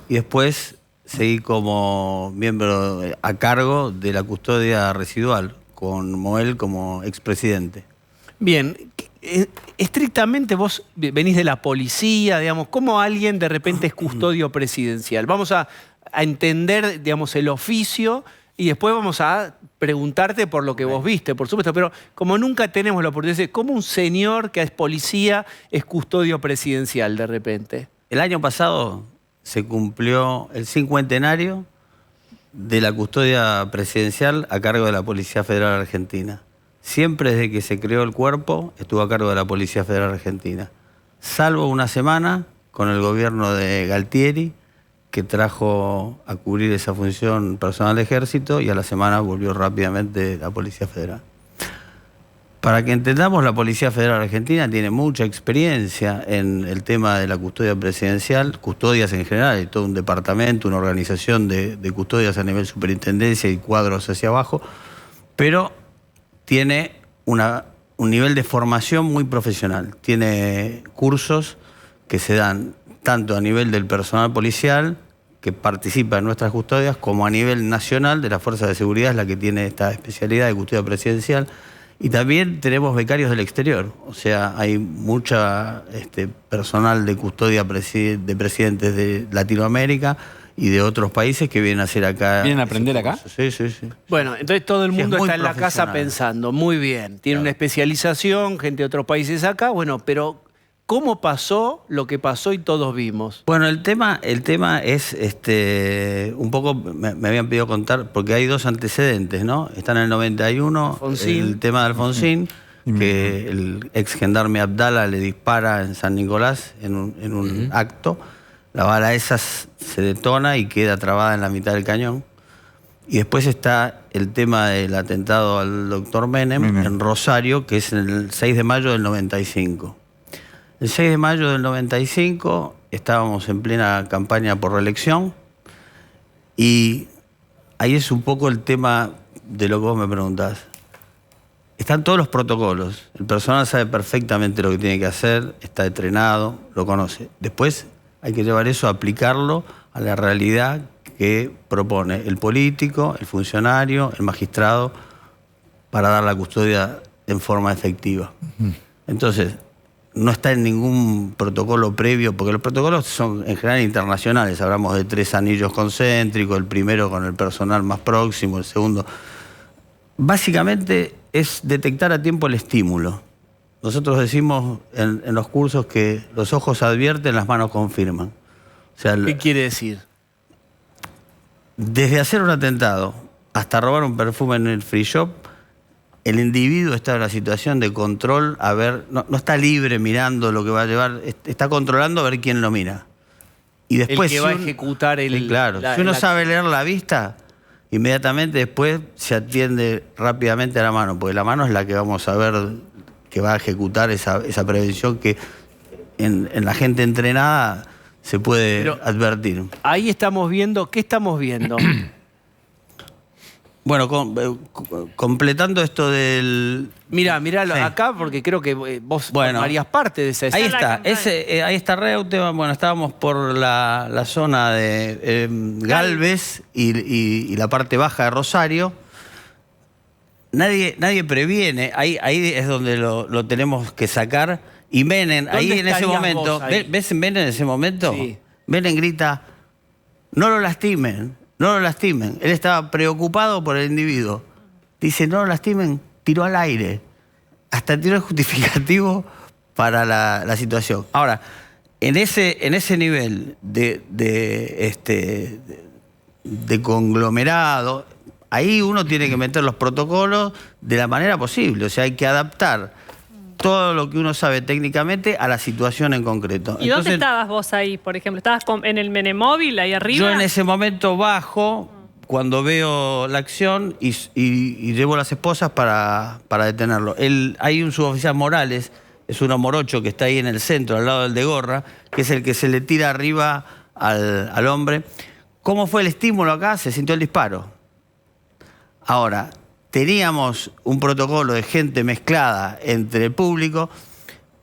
y después seguí como miembro a cargo de la custodia residual, como él como expresidente. Bien, estrictamente vos venís de la policía, digamos, ¿cómo alguien de repente es custodio presidencial? Vamos a entender, digamos, el oficio y después vamos a preguntarte por lo que vos viste, por supuesto, pero como nunca tenemos la oportunidad de decir, ¿cómo un señor que es policía es custodio presidencial de repente? El año pasado se cumplió el 50º de la custodia presidencial a cargo de la Policía Federal Argentina. Siempre desde que se creó el cuerpo estuvo a cargo de la Policía Federal Argentina. Salvo una semana con el gobierno de Galtieri, que trajo a cubrir esa función personal de ejército, y a la semana volvió rápidamente la Policía Federal. Para que entendamos, la Policía Federal Argentina tiene mucha experiencia en el tema de la custodia presidencial, custodias en general, hay todo un departamento, una organización de custodias a nivel superintendencia y cuadros hacia abajo, pero tiene un nivel de formación muy profesional. Tiene cursos que se dan tanto a nivel del personal policial que participa en nuestras custodias, como a nivel nacional de las Fuerzas de Seguridad, es la que tiene esta especialidad de custodia presidencial. Y también tenemos becarios del exterior, o sea, hay mucha personal de custodia de presidentes de Latinoamérica y de otros países que vienen a hacer acá. ¿Vienen a aprender acá? Sí, sí, sí. Bueno, entonces todo el mundo muy está en la casa profesional. pensando, muy bien, tiene una especialización, gente de otros países acá, bueno, pero ¿cómo pasó lo que pasó y todos vimos? Bueno, el tema es un poco, me habían pedido contar, porque hay dos antecedentes, ¿no? Está en el 91, Alfonsín. el tema de Alfonsín, que el ex gendarme Abdala le dispara en San Nicolás en un acto. La bala esa se detona y queda trabada en la mitad del cañón. Y después está el tema del atentado al doctor Menem en Rosario, que es el 6 de mayo del 95. El 6 de mayo del 95 estábamos en plena campaña por reelección y ahí es un poco el tema de lo que vos me preguntás. Están todos los protocolos, el personal sabe perfectamente lo que tiene que hacer, está entrenado, lo conoce. Después hay que llevar eso a aplicarlo a la realidad que propone el político, el funcionario, el magistrado, para dar la custodia en forma efectiva. Entonces, no está en ningún protocolo previo, porque los protocolos son en general internacionales. Hablamos de 3 anillos concéntricos, el primero con el personal más próximo, el segundo. Básicamente es detectar a tiempo el estímulo. Nosotros decimos en los cursos que los ojos advierten, las manos confirman. O sea, ¿Qué quiere decir? Desde hacer un atentado hasta robar un perfume en el free shop, el individuo está en la situación de control, a ver, no está libre mirando lo que va a llevar, está controlando a ver quién lo mira. Y después, el que va a ejecutar el... Sí, claro. Si uno sabe leer la vista, inmediatamente después se atiende rápidamente a la mano, porque la mano es la que vamos a ver que va a ejecutar esa prevención que en la gente entrenada se puede advertir. Ahí estamos viendo, ¿qué estamos viendo? Bueno, completando esto del... Míralo acá, porque creo que vos formarías parte de esa escena. Ahí está, ahí está Reutemann. Bueno, estábamos por la zona de Galvez y la parte baja de Rosario. Nadie previene, ahí es donde lo tenemos que sacar. Y Menem, ahí en ese momento, ¿ves Menem en ese momento? Sí. Menem grita, no lo lastimen, no lo lastimen. Él estaba preocupado por el individuo. Dice, no lo lastimen, tiró al aire. Hasta tiró el justificativo para la situación. Ahora, en ese nivel de conglomerado, ahí uno tiene que meter los protocolos de la manera posible. O sea, hay que adaptar todo lo que uno sabe técnicamente a la situación en concreto. ¿Y dónde estabas vos ahí, por ejemplo? ¿Estabas en el Menemóvil, ahí arriba? Yo en ese momento bajo, cuando veo la acción, y llevo las esposas para detenerlo. Hay un suboficial Morales, es un morocho que está ahí en el centro, al lado del de gorra, que es el que se le tira arriba al hombre. ¿Cómo fue el estímulo acá? Se sintió el disparo. Ahora, teníamos un protocolo de gente mezclada entre el público,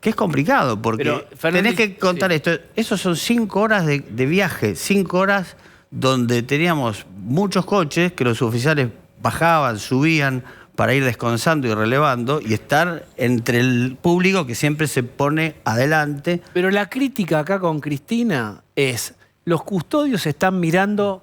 que es complicado, porque tenés que contar esto. Esos son 5 horas de viaje, 5 horas donde teníamos muchos coches que los oficiales bajaban, subían, para ir descansando y relevando y estar entre el público que siempre se pone adelante. Pero la crítica acá con Cristina es, los custodios están mirando,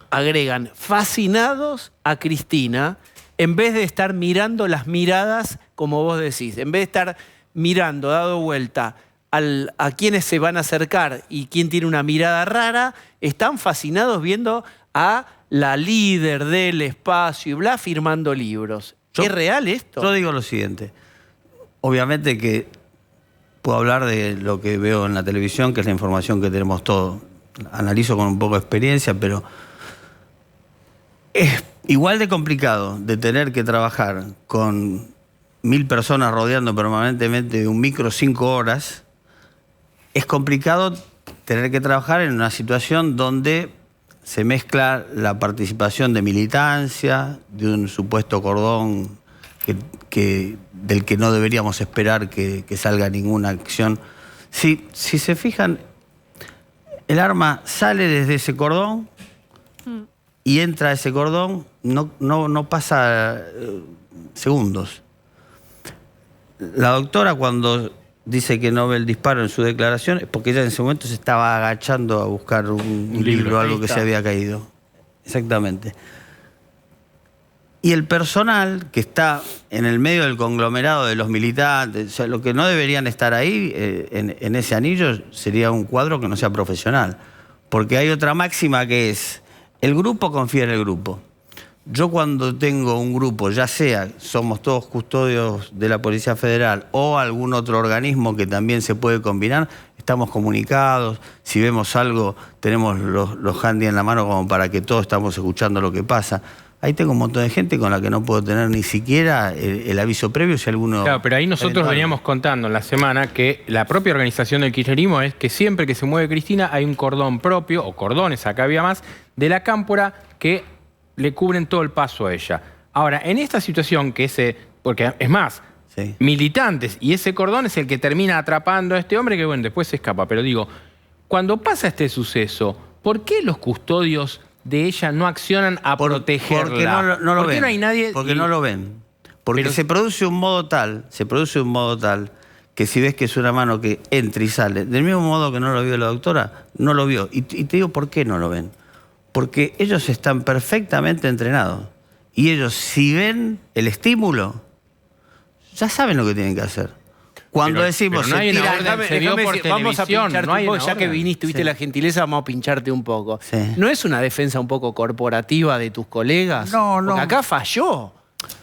agregan, fascinados a Cristina, en vez de estar mirando las miradas, como vos decís, en vez de estar mirando, dado vuelta a quienes se van a acercar y quién tiene una mirada rara, están fascinados viendo a la líder del espacio y bla, firmando libros. ¿Es real esto? Yo digo lo siguiente. Obviamente que puedo hablar de lo que veo en la televisión, que es la información que tenemos todos. Analizo con un poco de experiencia, pero es igual de complicado de tener que trabajar con 1000 personas rodeando permanentemente de un micro 5 horas. Es complicado tener que trabajar en una situación donde se mezcla la participación de militancia, de un supuesto cordón del que no deberíamos esperar que salga ninguna acción. Si se fijan, el arma sale desde ese cordón y entra a ese cordón, no pasa segundos. La doctora, cuando dice que no ve el disparo en su declaración, es porque ella en ese momento se estaba agachando a buscar un libro o algo que se había caído. Exactamente. Y el personal que está en el medio del conglomerado de los militantes, o sea, lo que no deberían estar ahí en ese anillo sería un cuadro que no sea profesional. Porque hay otra máxima que es, el grupo confía en el grupo. Yo cuando tengo un grupo, ya sea somos todos custodios de la Policía Federal o algún otro organismo que también se puede combinar, estamos comunicados, si vemos algo tenemos los handy en la mano como para que todos estamos escuchando lo que pasa. Ahí tengo un montón de gente con la que no puedo tener ni siquiera el aviso previo si alguno... Claro, pero ahí nosotros veníamos contando en la semana que la propia organización del kirchnerismo es que siempre que se mueve Cristina hay un cordón propio, o cordones, acá había más, de la cámpora que le cubren todo el paso a ella. Ahora, en esta situación que porque es más, sí, militantes, y ese cordón es el que termina atrapando a este hombre que, bueno, después se escapa. Pero digo, cuando pasa este suceso, ¿por qué los custodios de ella no accionan a protegerla? Porque no lo ven. No hay nadie... Porque no lo ven. Porque se produce un modo tal que si ves que es una mano que entra y sale, del mismo modo que no lo vio la doctora, no lo vio. Y te digo por qué no lo ven. Porque ellos están perfectamente entrenados. Y ellos, si ven el estímulo, ya saben lo que tienen que hacer. Cuando decimos... Pero no hay una orden, se vio por televisión, vamos a pincharte un poco, ya que viniste, tuviste la gentileza, vamos a pincharte un poco. Sí. ¿No es una defensa un poco corporativa de tus colegas? No. Porque acá falló.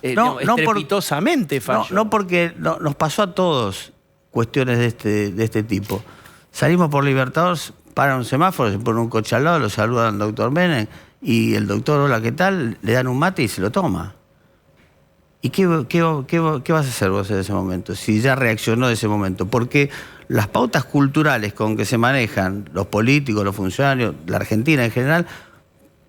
Estrepitosamente falló. No, porque nos pasó a todos cuestiones de este tipo. Salimos por Libertadores, para un semáforo, se pone un coche al lado, lo saludan al doctor Menem y el doctor, hola, ¿qué tal? Le dan un mate y se lo toma. ¿Y qué vas a hacer vos en ese momento? Si ya reaccionó de ese momento. Porque las pautas culturales con que se manejan los políticos, los funcionarios, la Argentina en general,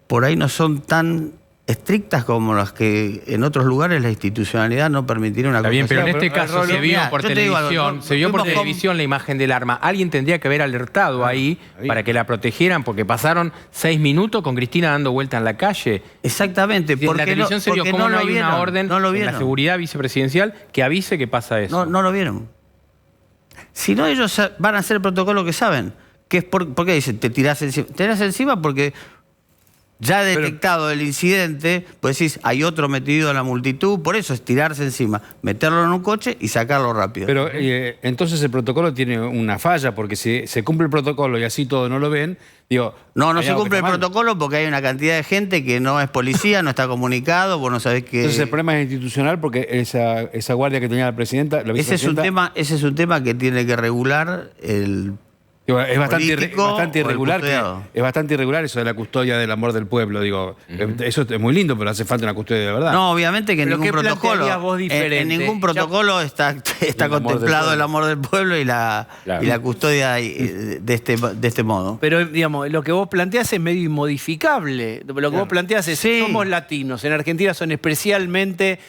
por ahí no son tan estrictas como las que en otros lugares la institucionalidad no permitiría una cosa. Está bien, pero en así. este caso se vio por televisión, se vio por televisión la imagen del arma. Alguien tendría que haber alertado ahí para que la protegieran, porque pasaron 6 minutos con Cristina dando vuelta en la calle. Exactamente. En la televisión se vio cómo no hay una orden en la seguridad vicepresidencial que avise que pasa eso. No lo vieron. Si no, ellos van a hacer el protocolo que saben. Que es ¿por qué dicen? Te tirás encima. Te tirás encima porque... Ya detectado el incidente, pues decís, hay otro metido en la multitud, por eso es tirarse encima, meterlo en un coche y sacarlo rápido. Pero entonces el protocolo tiene una falla, porque si se cumple el protocolo y así todos no lo ven, digo... No se cumple el protocolo porque hay una cantidad de gente que no es policía, no está comunicado, vos no sabés qué... Entonces el problema es institucional porque esa guardia que tenía la presidenta... Ese es un tema que tiene que regular el... Es bastante irregular es bastante irregular eso de la custodia del amor del pueblo, digo. Eso es muy lindo, pero hace falta una custodia de verdad. No, obviamente que en ningún protocolo está contemplado el amor del pueblo y la custodia de este modo. Pero, digamos, lo que vos planteás es medio inmodificable. Lo que vos planteás es, somos latinos, en Argentina son especialmente...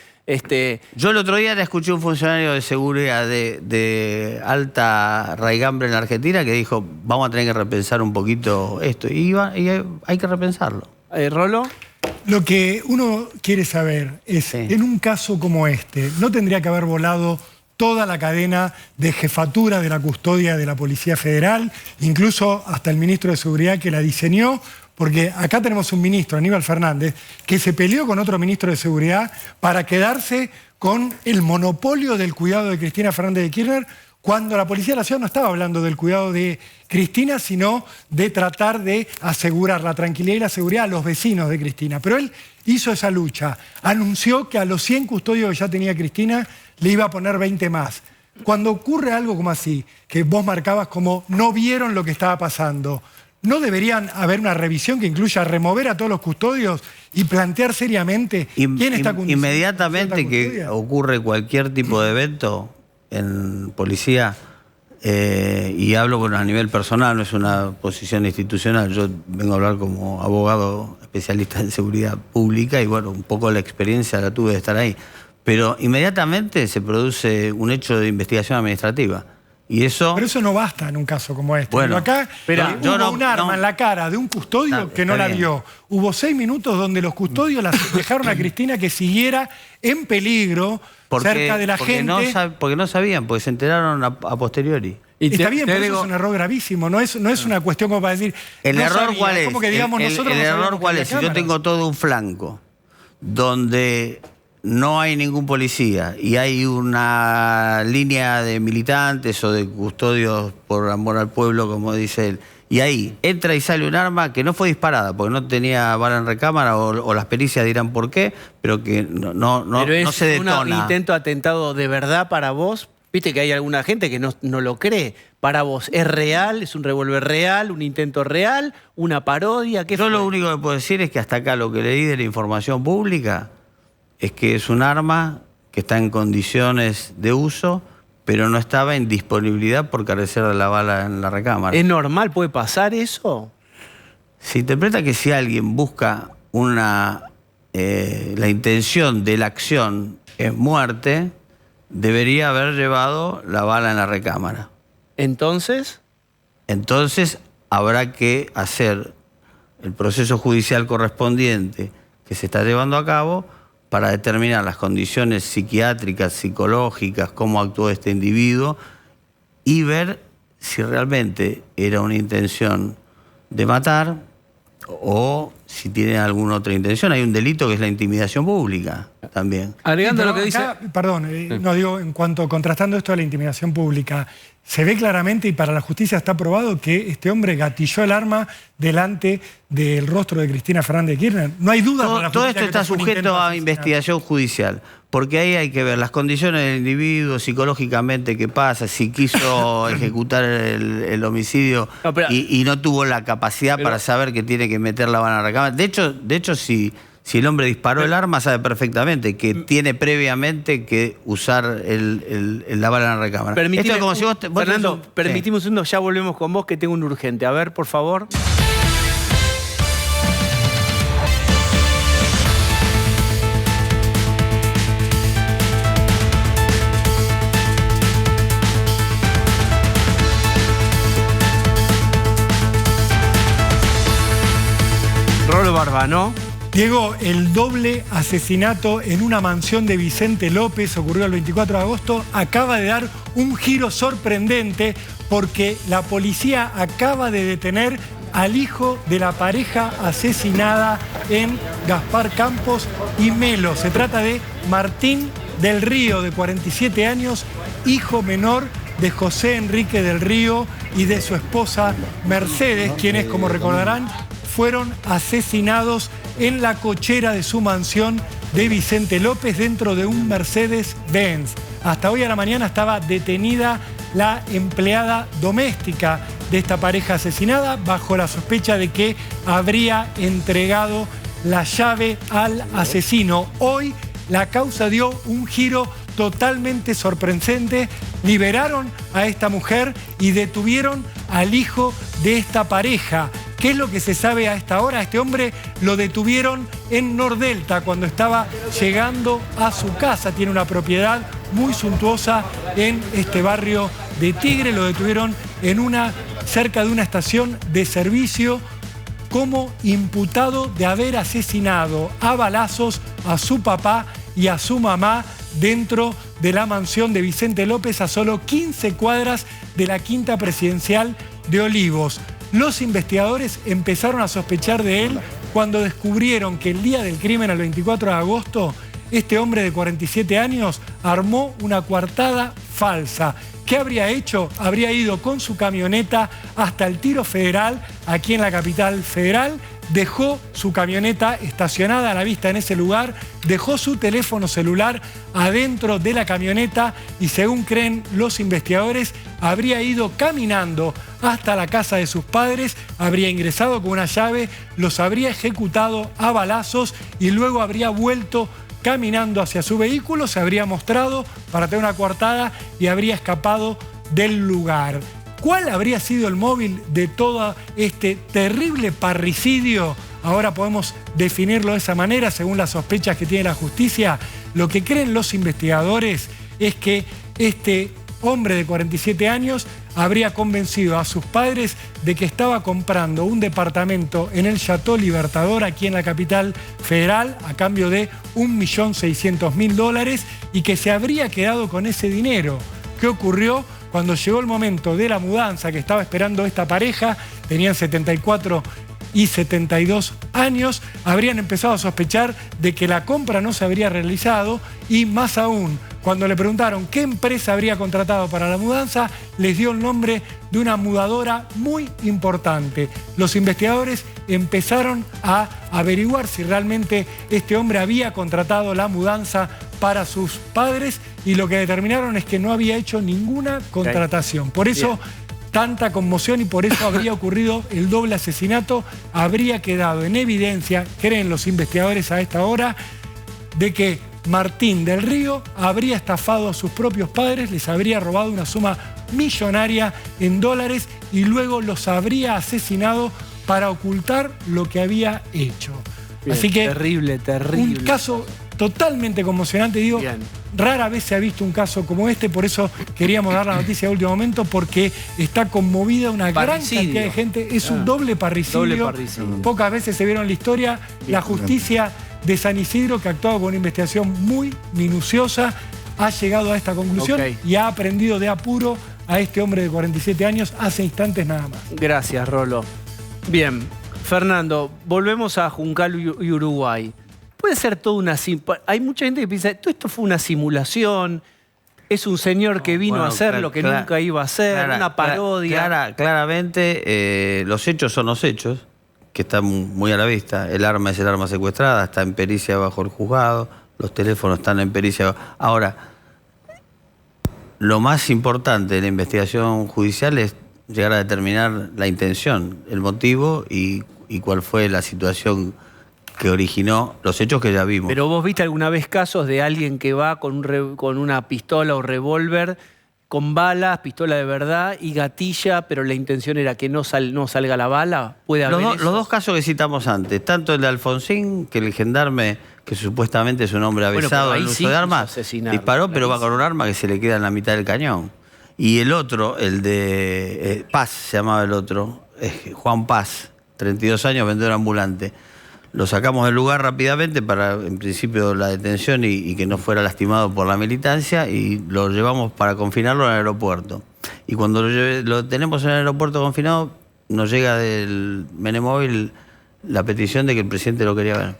Yo el otro día le escuché a un funcionario de seguridad de alta raigambre en la Argentina que dijo, vamos a tener que repensar un poquito esto. Y hay que repensarlo. ¿Rolo? Lo que uno quiere saber es, en un caso como este, ¿no tendría que haber volado toda la cadena de jefatura de la custodia de la Policía Federal, incluso hasta el ministro de Seguridad que la diseñó? Porque acá tenemos un ministro, Aníbal Fernández, que se peleó con otro ministro de Seguridad para quedarse con el monopolio del cuidado de Cristina Fernández de Kirchner, cuando la Policía de la Ciudad no estaba hablando del cuidado de Cristina, sino de tratar de asegurar la tranquilidad y la seguridad a los vecinos de Cristina. Pero él hizo esa lucha, anunció que a los 100 custodios que ya tenía Cristina le iba a poner 20 más. Cuando ocurre algo como así, que vos marcabas como no vieron lo que estaba pasando, ¿no deberían haber una revisión que incluya remover a todos los custodios y plantear seriamente quién está conduciendo? Inmediatamente que ocurre cualquier tipo de evento en policía, y hablo a nivel personal, no es una posición institucional, yo vengo a hablar como abogado especialista en seguridad pública y bueno, un poco la experiencia la tuve de estar ahí, pero inmediatamente se produce un hecho de investigación administrativa. Y eso... Pero eso no basta en un caso como este. Bueno, acá hubo un arma en la cara de un custodio que no la vio. Hubo 6 minutos donde los custodios dejaron a Cristina que siguiera en peligro cerca de la gente. Porque no sabían, porque se enteraron a posteriori. Está bien, pero eso es un error gravísimo. No es una cuestión como para decir... ¿El error cuál es? Como que digamos nosotros el no error cuál es? Si yo tengo todo un flanco donde no hay ningún policía y hay una línea de militantes o de custodios por amor al pueblo, como dice él, y ahí entra y sale un arma que no fue disparada porque no tenía bala en recámara o las pericias dirán por qué, pero que no se detona. ¿Es un intento de atentado de verdad para vos? Viste que hay alguna gente que no lo cree. ¿Para vos es real? ¿Es un revólver real? ¿Un intento real? ¿Una parodia? Yo lo único que puedo decir es que hasta acá lo que leí de la información pública es que es un arma que está en condiciones de uso, pero no estaba en disponibilidad por carecer de la bala en la recámara. ¿Es normal? ¿Puede pasar eso? Se interpreta que si alguien busca la intención de la acción es muerte, debería haber llevado la bala en la recámara. ¿Entonces? Entonces habrá que hacer el proceso judicial correspondiente que se está llevando a cabo para determinar las condiciones psiquiátricas, psicológicas, cómo actuó este individuo y ver si realmente era una intención de matar o si tiene alguna otra intención. Hay un delito que es la intimidación pública también. Agregando lo que dice... Perdón, no digo, en cuanto contrastando esto de la intimidación pública, se ve claramente y para la justicia está probado que este hombre gatilló el arma delante del rostro de Cristina Fernández de Kirchner. No hay duda. Todo esto está sujeto a investigación judicial, porque ahí hay que ver las condiciones del individuo, psicológicamente qué pasa, si quiso ejecutar el homicidio y no tuvo la capacidad para saber que tiene que meter la bala en la recámara. De hecho si el hombre disparó el arma, sabe perfectamente que tiene previamente que usar la bala en la recámara. Permitime, como si vos Fernando, permitime un segundo, ya volvemos con vos, que tengo un urgente. A ver, por favor. Rolo Barba, ¿no? Diego, el doble asesinato en una mansión de Vicente López, ocurrió el 24 de agosto, acaba de dar un giro sorprendente porque la policía acaba de detener al hijo de la pareja asesinada en Gaspar Campos y Melo. Se trata de Martín del Río, de 47 años, hijo menor de José Enrique del Río y de su esposa Mercedes, quienes, como recordarán, fueron asesinados en la cochera de su mansión de Vicente López dentro de un Mercedes-Benz. Hasta hoy a la mañana estaba detenida la empleada doméstica de esta pareja asesinada bajo la sospecha de que habría entregado la llave al asesino. Hoy la causa dio un giro totalmente sorprendente. Liberaron a esta mujer y detuvieron al hijo de esta pareja. ¿Qué es lo que se sabe a esta hora? Este hombre lo detuvieron en Nordelta cuando estaba llegando a su casa. Tiene una propiedad muy suntuosa en este barrio de Tigre. Lo detuvieron cerca de una estación de servicio como imputado de haber asesinado a balazos a su papá y a su mamá dentro de la mansión de Vicente López a solo 15 cuadras de la Quinta Presidencial de Olivos. Los investigadores empezaron a sospechar de él cuando descubrieron que el día del crimen, el 24 de agosto, este hombre de 47 años armó una coartada falsa. ¿Qué habría hecho? Habría ido con su camioneta hasta el Tiro Federal, aquí en la capital federal, dejó su camioneta estacionada a la vista en ese lugar, dejó su teléfono celular adentro de la camioneta y, según creen los investigadores, habría ido caminando hasta la casa de sus padres, habría ingresado con una llave, los habría ejecutado a balazos y luego habría vuelto caminando hacia su vehículo, se habría mostrado para tener una coartada y habría escapado del lugar. ¿Cuál habría sido el móvil de todo este terrible parricidio? Ahora podemos definirlo de esa manera, según las sospechas que tiene la justicia. Lo que creen los investigadores es que este hombre de 47 años habría convencido a sus padres de que estaba comprando un departamento en el Chateau Libertador, aquí en la capital federal, a cambio de $1.600.000 y que se habría quedado con ese dinero. ¿Qué ocurrió? Cuando llegó el momento de la mudanza que estaba esperando esta pareja, tenían 74 y 72 años, habrían empezado a sospechar de que la compra no se habría realizado y, más aún, cuando le preguntaron qué empresa habría contratado para la mudanza, les dio el nombre de una mudadora muy importante. Los investigadores empezaron a averiguar si realmente este hombre había contratado la mudanza para sus padres y lo que determinaron es que no había hecho ninguna contratación. Por eso tanta conmoción y por eso habría ocurrido el doble asesinato. Habría quedado en evidencia, creen los investigadores a esta hora, de que Martín del Río habría estafado a sus propios padres, les habría robado una suma millonaria en dólares y luego los habría asesinado para ocultar lo que había hecho. Bien, así que terrible. Un caso totalmente conmocionante, digo. Bien. Rara vez se ha visto un caso como este, por eso queríamos dar la noticia de último momento, porque está conmovida una gran cantidad de gente. Es un doble parricidio. Pocas veces se vieron en la historia. La justicia de San Isidro, que ha actuado con una investigación muy minuciosa, ha llegado a esta conclusión y ha aprendido de apuro a este hombre de 47 años hace instantes nada más. Gracias, Rolo. Bien, Fernando, volvemos a Juncal y Uruguay. Puede ser toda una... Hay mucha gente que piensa, todo esto fue una simulación, es un señor que vino a hacer lo que nunca iba a hacer, una parodia. Claramente, los hechos son los hechos, que están muy a la vista. El arma es el arma secuestrada, está en pericia bajo el juzgado, los teléfonos están en pericia. Ahora, lo más importante de la investigación judicial es llegar a determinar la intención, el motivo y cuál fue la situación que originó los hechos que ya vimos. Pero vos viste alguna vez casos de alguien que va con una pistola o revólver, con balas, pistola de verdad y gatilla, pero la intención era que no salga la bala. ¿Puede haber los dos casos que citamos antes, tanto el de Alfonsín, que el gendarme, que supuestamente es un hombre avesado en uso de armas, disparó, pero va con un arma que se le queda en la mitad del cañón. Y el otro, el de Paz, se llamaba el otro, Juan Paz, 32 años, vendedor ambulante. Lo sacamos del lugar rápidamente para, en principio, la detención y que no fuera lastimado por la militancia y lo llevamos para confinarlo al aeropuerto. Y cuando lo tenemos en el aeropuerto confinado, nos llega del Menemóvil la petición de que el presidente lo quería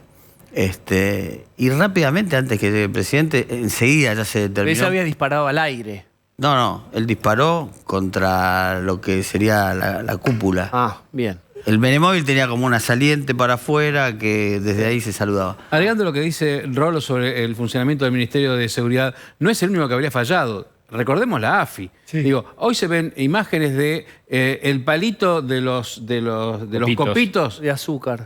ver. Y rápidamente, antes que llegue el presidente, enseguida ya se determinó. Pero ese había disparado al aire. No, él disparó contra lo que sería la cúpula. Ah, bien. El Menemóvil tenía como una saliente para afuera que desde ahí se saludaba. Agregando lo que dice Rolo sobre el funcionamiento del Ministerio de Seguridad, no es el único que habría fallado. Recordemos la AFI. Sí. Digo, hoy se ven imágenes de el palito de los copitos de azúcar.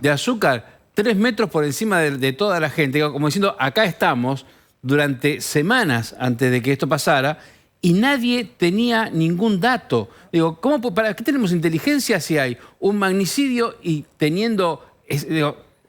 3 metros por encima de toda la gente. Digo, como diciendo, acá estamos durante semanas antes de que esto pasara y nadie tenía ningún dato. Digo, ¿para qué tenemos inteligencia si hay un magnicidio y teniendo...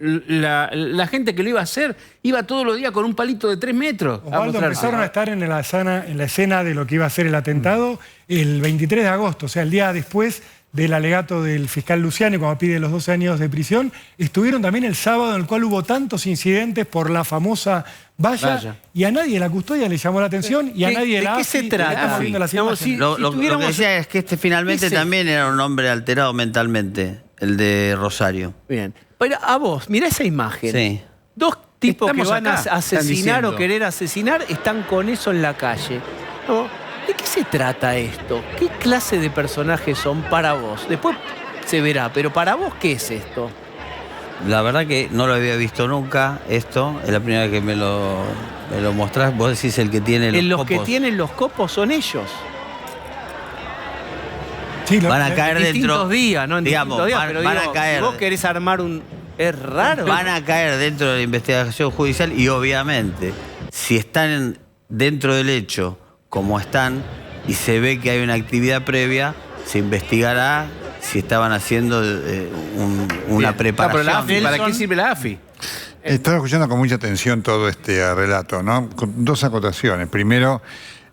La gente que lo iba a hacer iba todos los días con un palito de 3 metros. Osvaldo, empezaron a estar en la escena de lo que iba a ser el atentado el 23 de agosto, o sea, el día después del alegato del fiscal Luciani cuando pide los 12 años de prisión, estuvieron también el sábado en el cual hubo tantos incidentes por la famosa valla. Y a nadie de la custodia le llamó la atención y a nadie de la ¿De qué se trata? Lo que decía es que este finalmente también era un hombre alterado mentalmente, el de Rosario. Bien. Pero a vos, mirá esa imagen. Sí. Dos tipos Estamos que van acá, a asesinar están o diciendo. querer asesinar están con eso en la calle. ¿No? ¿De qué se trata esto? ¿Qué clase de personajes son para vos? Después se verá, pero para vos, ¿qué es esto? La verdad que no lo había visto nunca esto. Es la primera vez que me lo mostrás. Vos decís el que tiene los copos. Que tienen los copos son ellos. Sí, Van a caer en distintos dentro. días, ¿no? En Digamos, distintos días, van, pero van digo, a caer. si vos querés armar un... Es raro. Van a caer dentro de la investigación judicial y obviamente, si están dentro del hecho como están y se ve que hay una actividad previa, se investigará si estaban haciendo una preparación. pero la AFI, ¿para qué sirve la AFI? Estaba escuchando con mucha atención todo este relato, ¿no? Con dos acotaciones. Primero,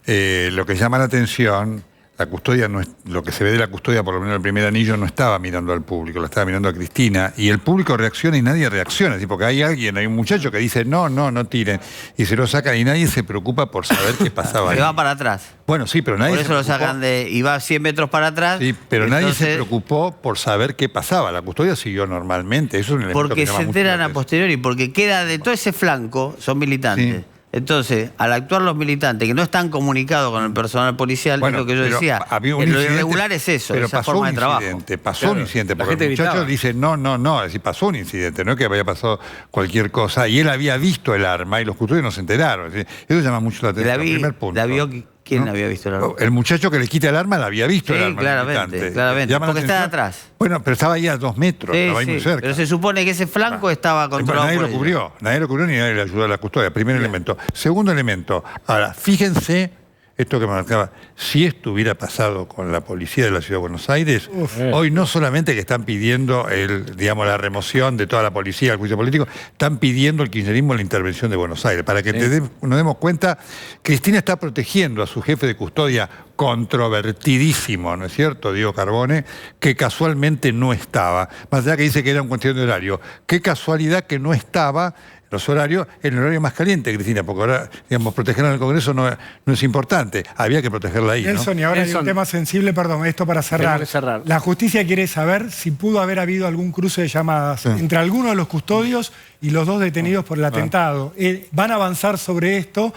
lo que llama la atención, la custodia no es, lo que se ve de la custodia, por lo menos el primer anillo, no estaba mirando al público, la estaba mirando a Cristina. Y el público reacciona y nadie reacciona. ¿Sí? Porque hay un muchacho que dice, no tiren. Y se lo sacan y nadie se preocupa por saber qué pasaba ahí. Se va para atrás. Bueno, sí, pero nadie Por eso lo sacan y va 100 metros para atrás. Sí, pero nadie se entonces, preocupó por saber qué pasaba. La custodia siguió normalmente. Eso es un elemento porque que llama se mucho enteran la a atención. posteriori, porque queda de todo ese flanco, son militantes. Sí. Entonces, al actuar los militantes que no están comunicados con el personal policial, Bueno, es lo que yo pero decía. había un Lo incidente, irregular es eso, pero esa pasó forma un de trabajo. incidente, pasó Claro, un incidente, la porque gente el muchacho gritaba. dice, no, es decir, pasó un incidente, no es que había pasado cualquier cosa, y él había visto el arma y los custodios no se enteraron. Es decir, eso llama mucho la atención. Primer punto. La vio, ¿quién ¿No? había visto el arma? El muchacho que le quita el arma la había visto Sí, el arma. el claramente, militante. claramente, Llama la porque está atención. atrás. Bueno, pero estaba ahí a 2 metros, Sí, estaba ahí muy sí, cerca. pero se supone que ese flanco estaba Bueno, controlado nadie por lo ellos. cubrió, ni nadie le ayudó a la custodia. Primer elemento. Segundo elemento. Ahora, fíjense esto que me marcaba. Si esto hubiera pasado con la policía de la Ciudad de Buenos Aires, hoy no solamente que están pidiendo la remoción de toda la policía, el juicio político, están pidiendo el kirchnerismo la intervención de Buenos Aires. Para que nos demos cuenta, Cristina está protegiendo a su jefe de custodia controvertidísimo, ¿no es cierto? Diego Carbone, que casualmente no estaba. Más allá que dice que era una cuestión de horario. Qué casualidad que no estaba los horarios, en el horario más caliente, Cristina, porque ahora, protegerla en el Congreso no es importante. Había que protegerla ahí, ¿no? Nelson, y ahora hay un tema sensible, perdón, esto para cerrar. Tengo que cerrar. La justicia quiere saber si pudo haber habido algún cruce de llamadas entre alguno de los custodios y los 2 detenidos por el atentado. Van a avanzar sobre esto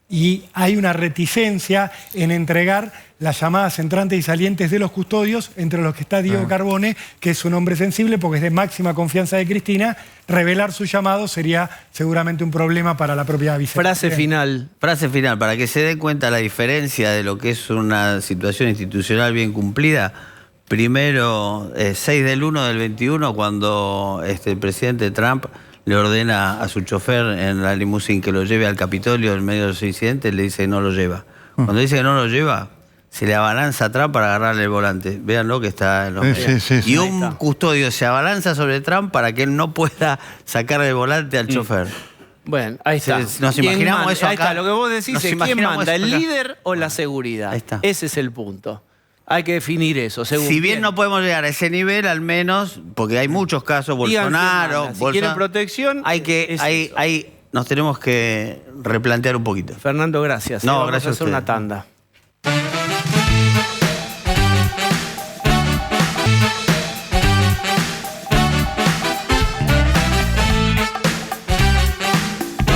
y hay una reticencia en entregar las llamadas entrantes y salientes de los custodios, entre los que está Diego Carbone, que es un hombre sensible porque es de máxima confianza de Cristina. Revelar su llamado sería seguramente un problema para la propia vicepresidenta. Frase final. Frase final, para que se den cuenta la diferencia de lo que es una situación institucional bien cumplida. Primero, 6 del 1 del 21, cuando el presidente Trump le ordena a su chofer en la limusín que lo lleve al Capitolio en medio de los incidentes, le dice que no lo lleva. Cuando dice que no lo lleva, se le abalanza atrás para agarrarle el volante. Véanlo que está en los medios. Y un custodio se abalanza sobre Trump para que él no pueda sacarle el volante al chofer. Bueno, ahí está. Nos ¿Quién imaginamos manda? eso Ahí acá. está, lo que vos decís Nos es quién imaginamos manda, eso el acá. líder o la seguridad. Ahí está. Ese es el punto. Hay que definir eso, según Si bien quién. no podemos llegar a ese nivel, al menos, porque hay muchos casos, Digan quién Bolsonaro, manda. Si quieren protección, nos tenemos que replantear un poquito. Fernando, gracias. No, Vamos gracias a a hacer ustedes. una tanda.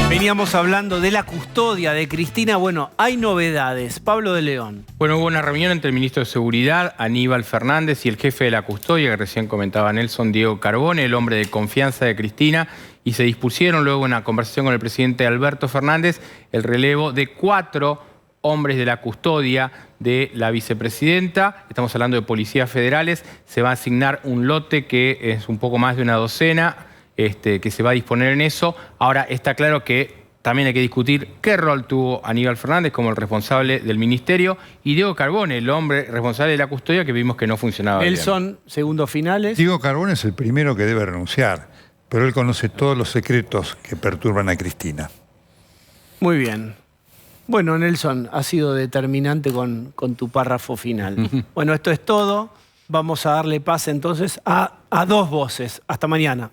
Veníamos hablando de la custodia de Cristina. Bueno, hay novedades. Pablo de León. Bueno, hubo una reunión entre el ministro de Seguridad, Aníbal Fernández, y el jefe de la custodia, que recién comentaba Nelson, Diego Carbone, el hombre de confianza de Cristina, y se dispusieron luego en una conversación con el presidente Alberto Fernández el relevo de 4 hombres de la custodia de la vicepresidenta. Estamos hablando de policías federales. Se va a asignar un lote que es un poco más de una docena, que se va a disponer en eso. Ahora está claro que también hay que discutir qué rol tuvo Aníbal Fernández como el responsable del ministerio y Diego Carbone, el hombre responsable de la custodia, que vimos que no funcionaba bien. Nelson, segundos finales. Diego Carbone es el primero que debe renunciar, pero él conoce todos los secretos que perturban a Cristina. Muy bien. Bueno, Nelson, ha sido determinante con tu párrafo final. Bueno, esto es todo. vamos a darle paz entonces a dos voces. Hasta mañana.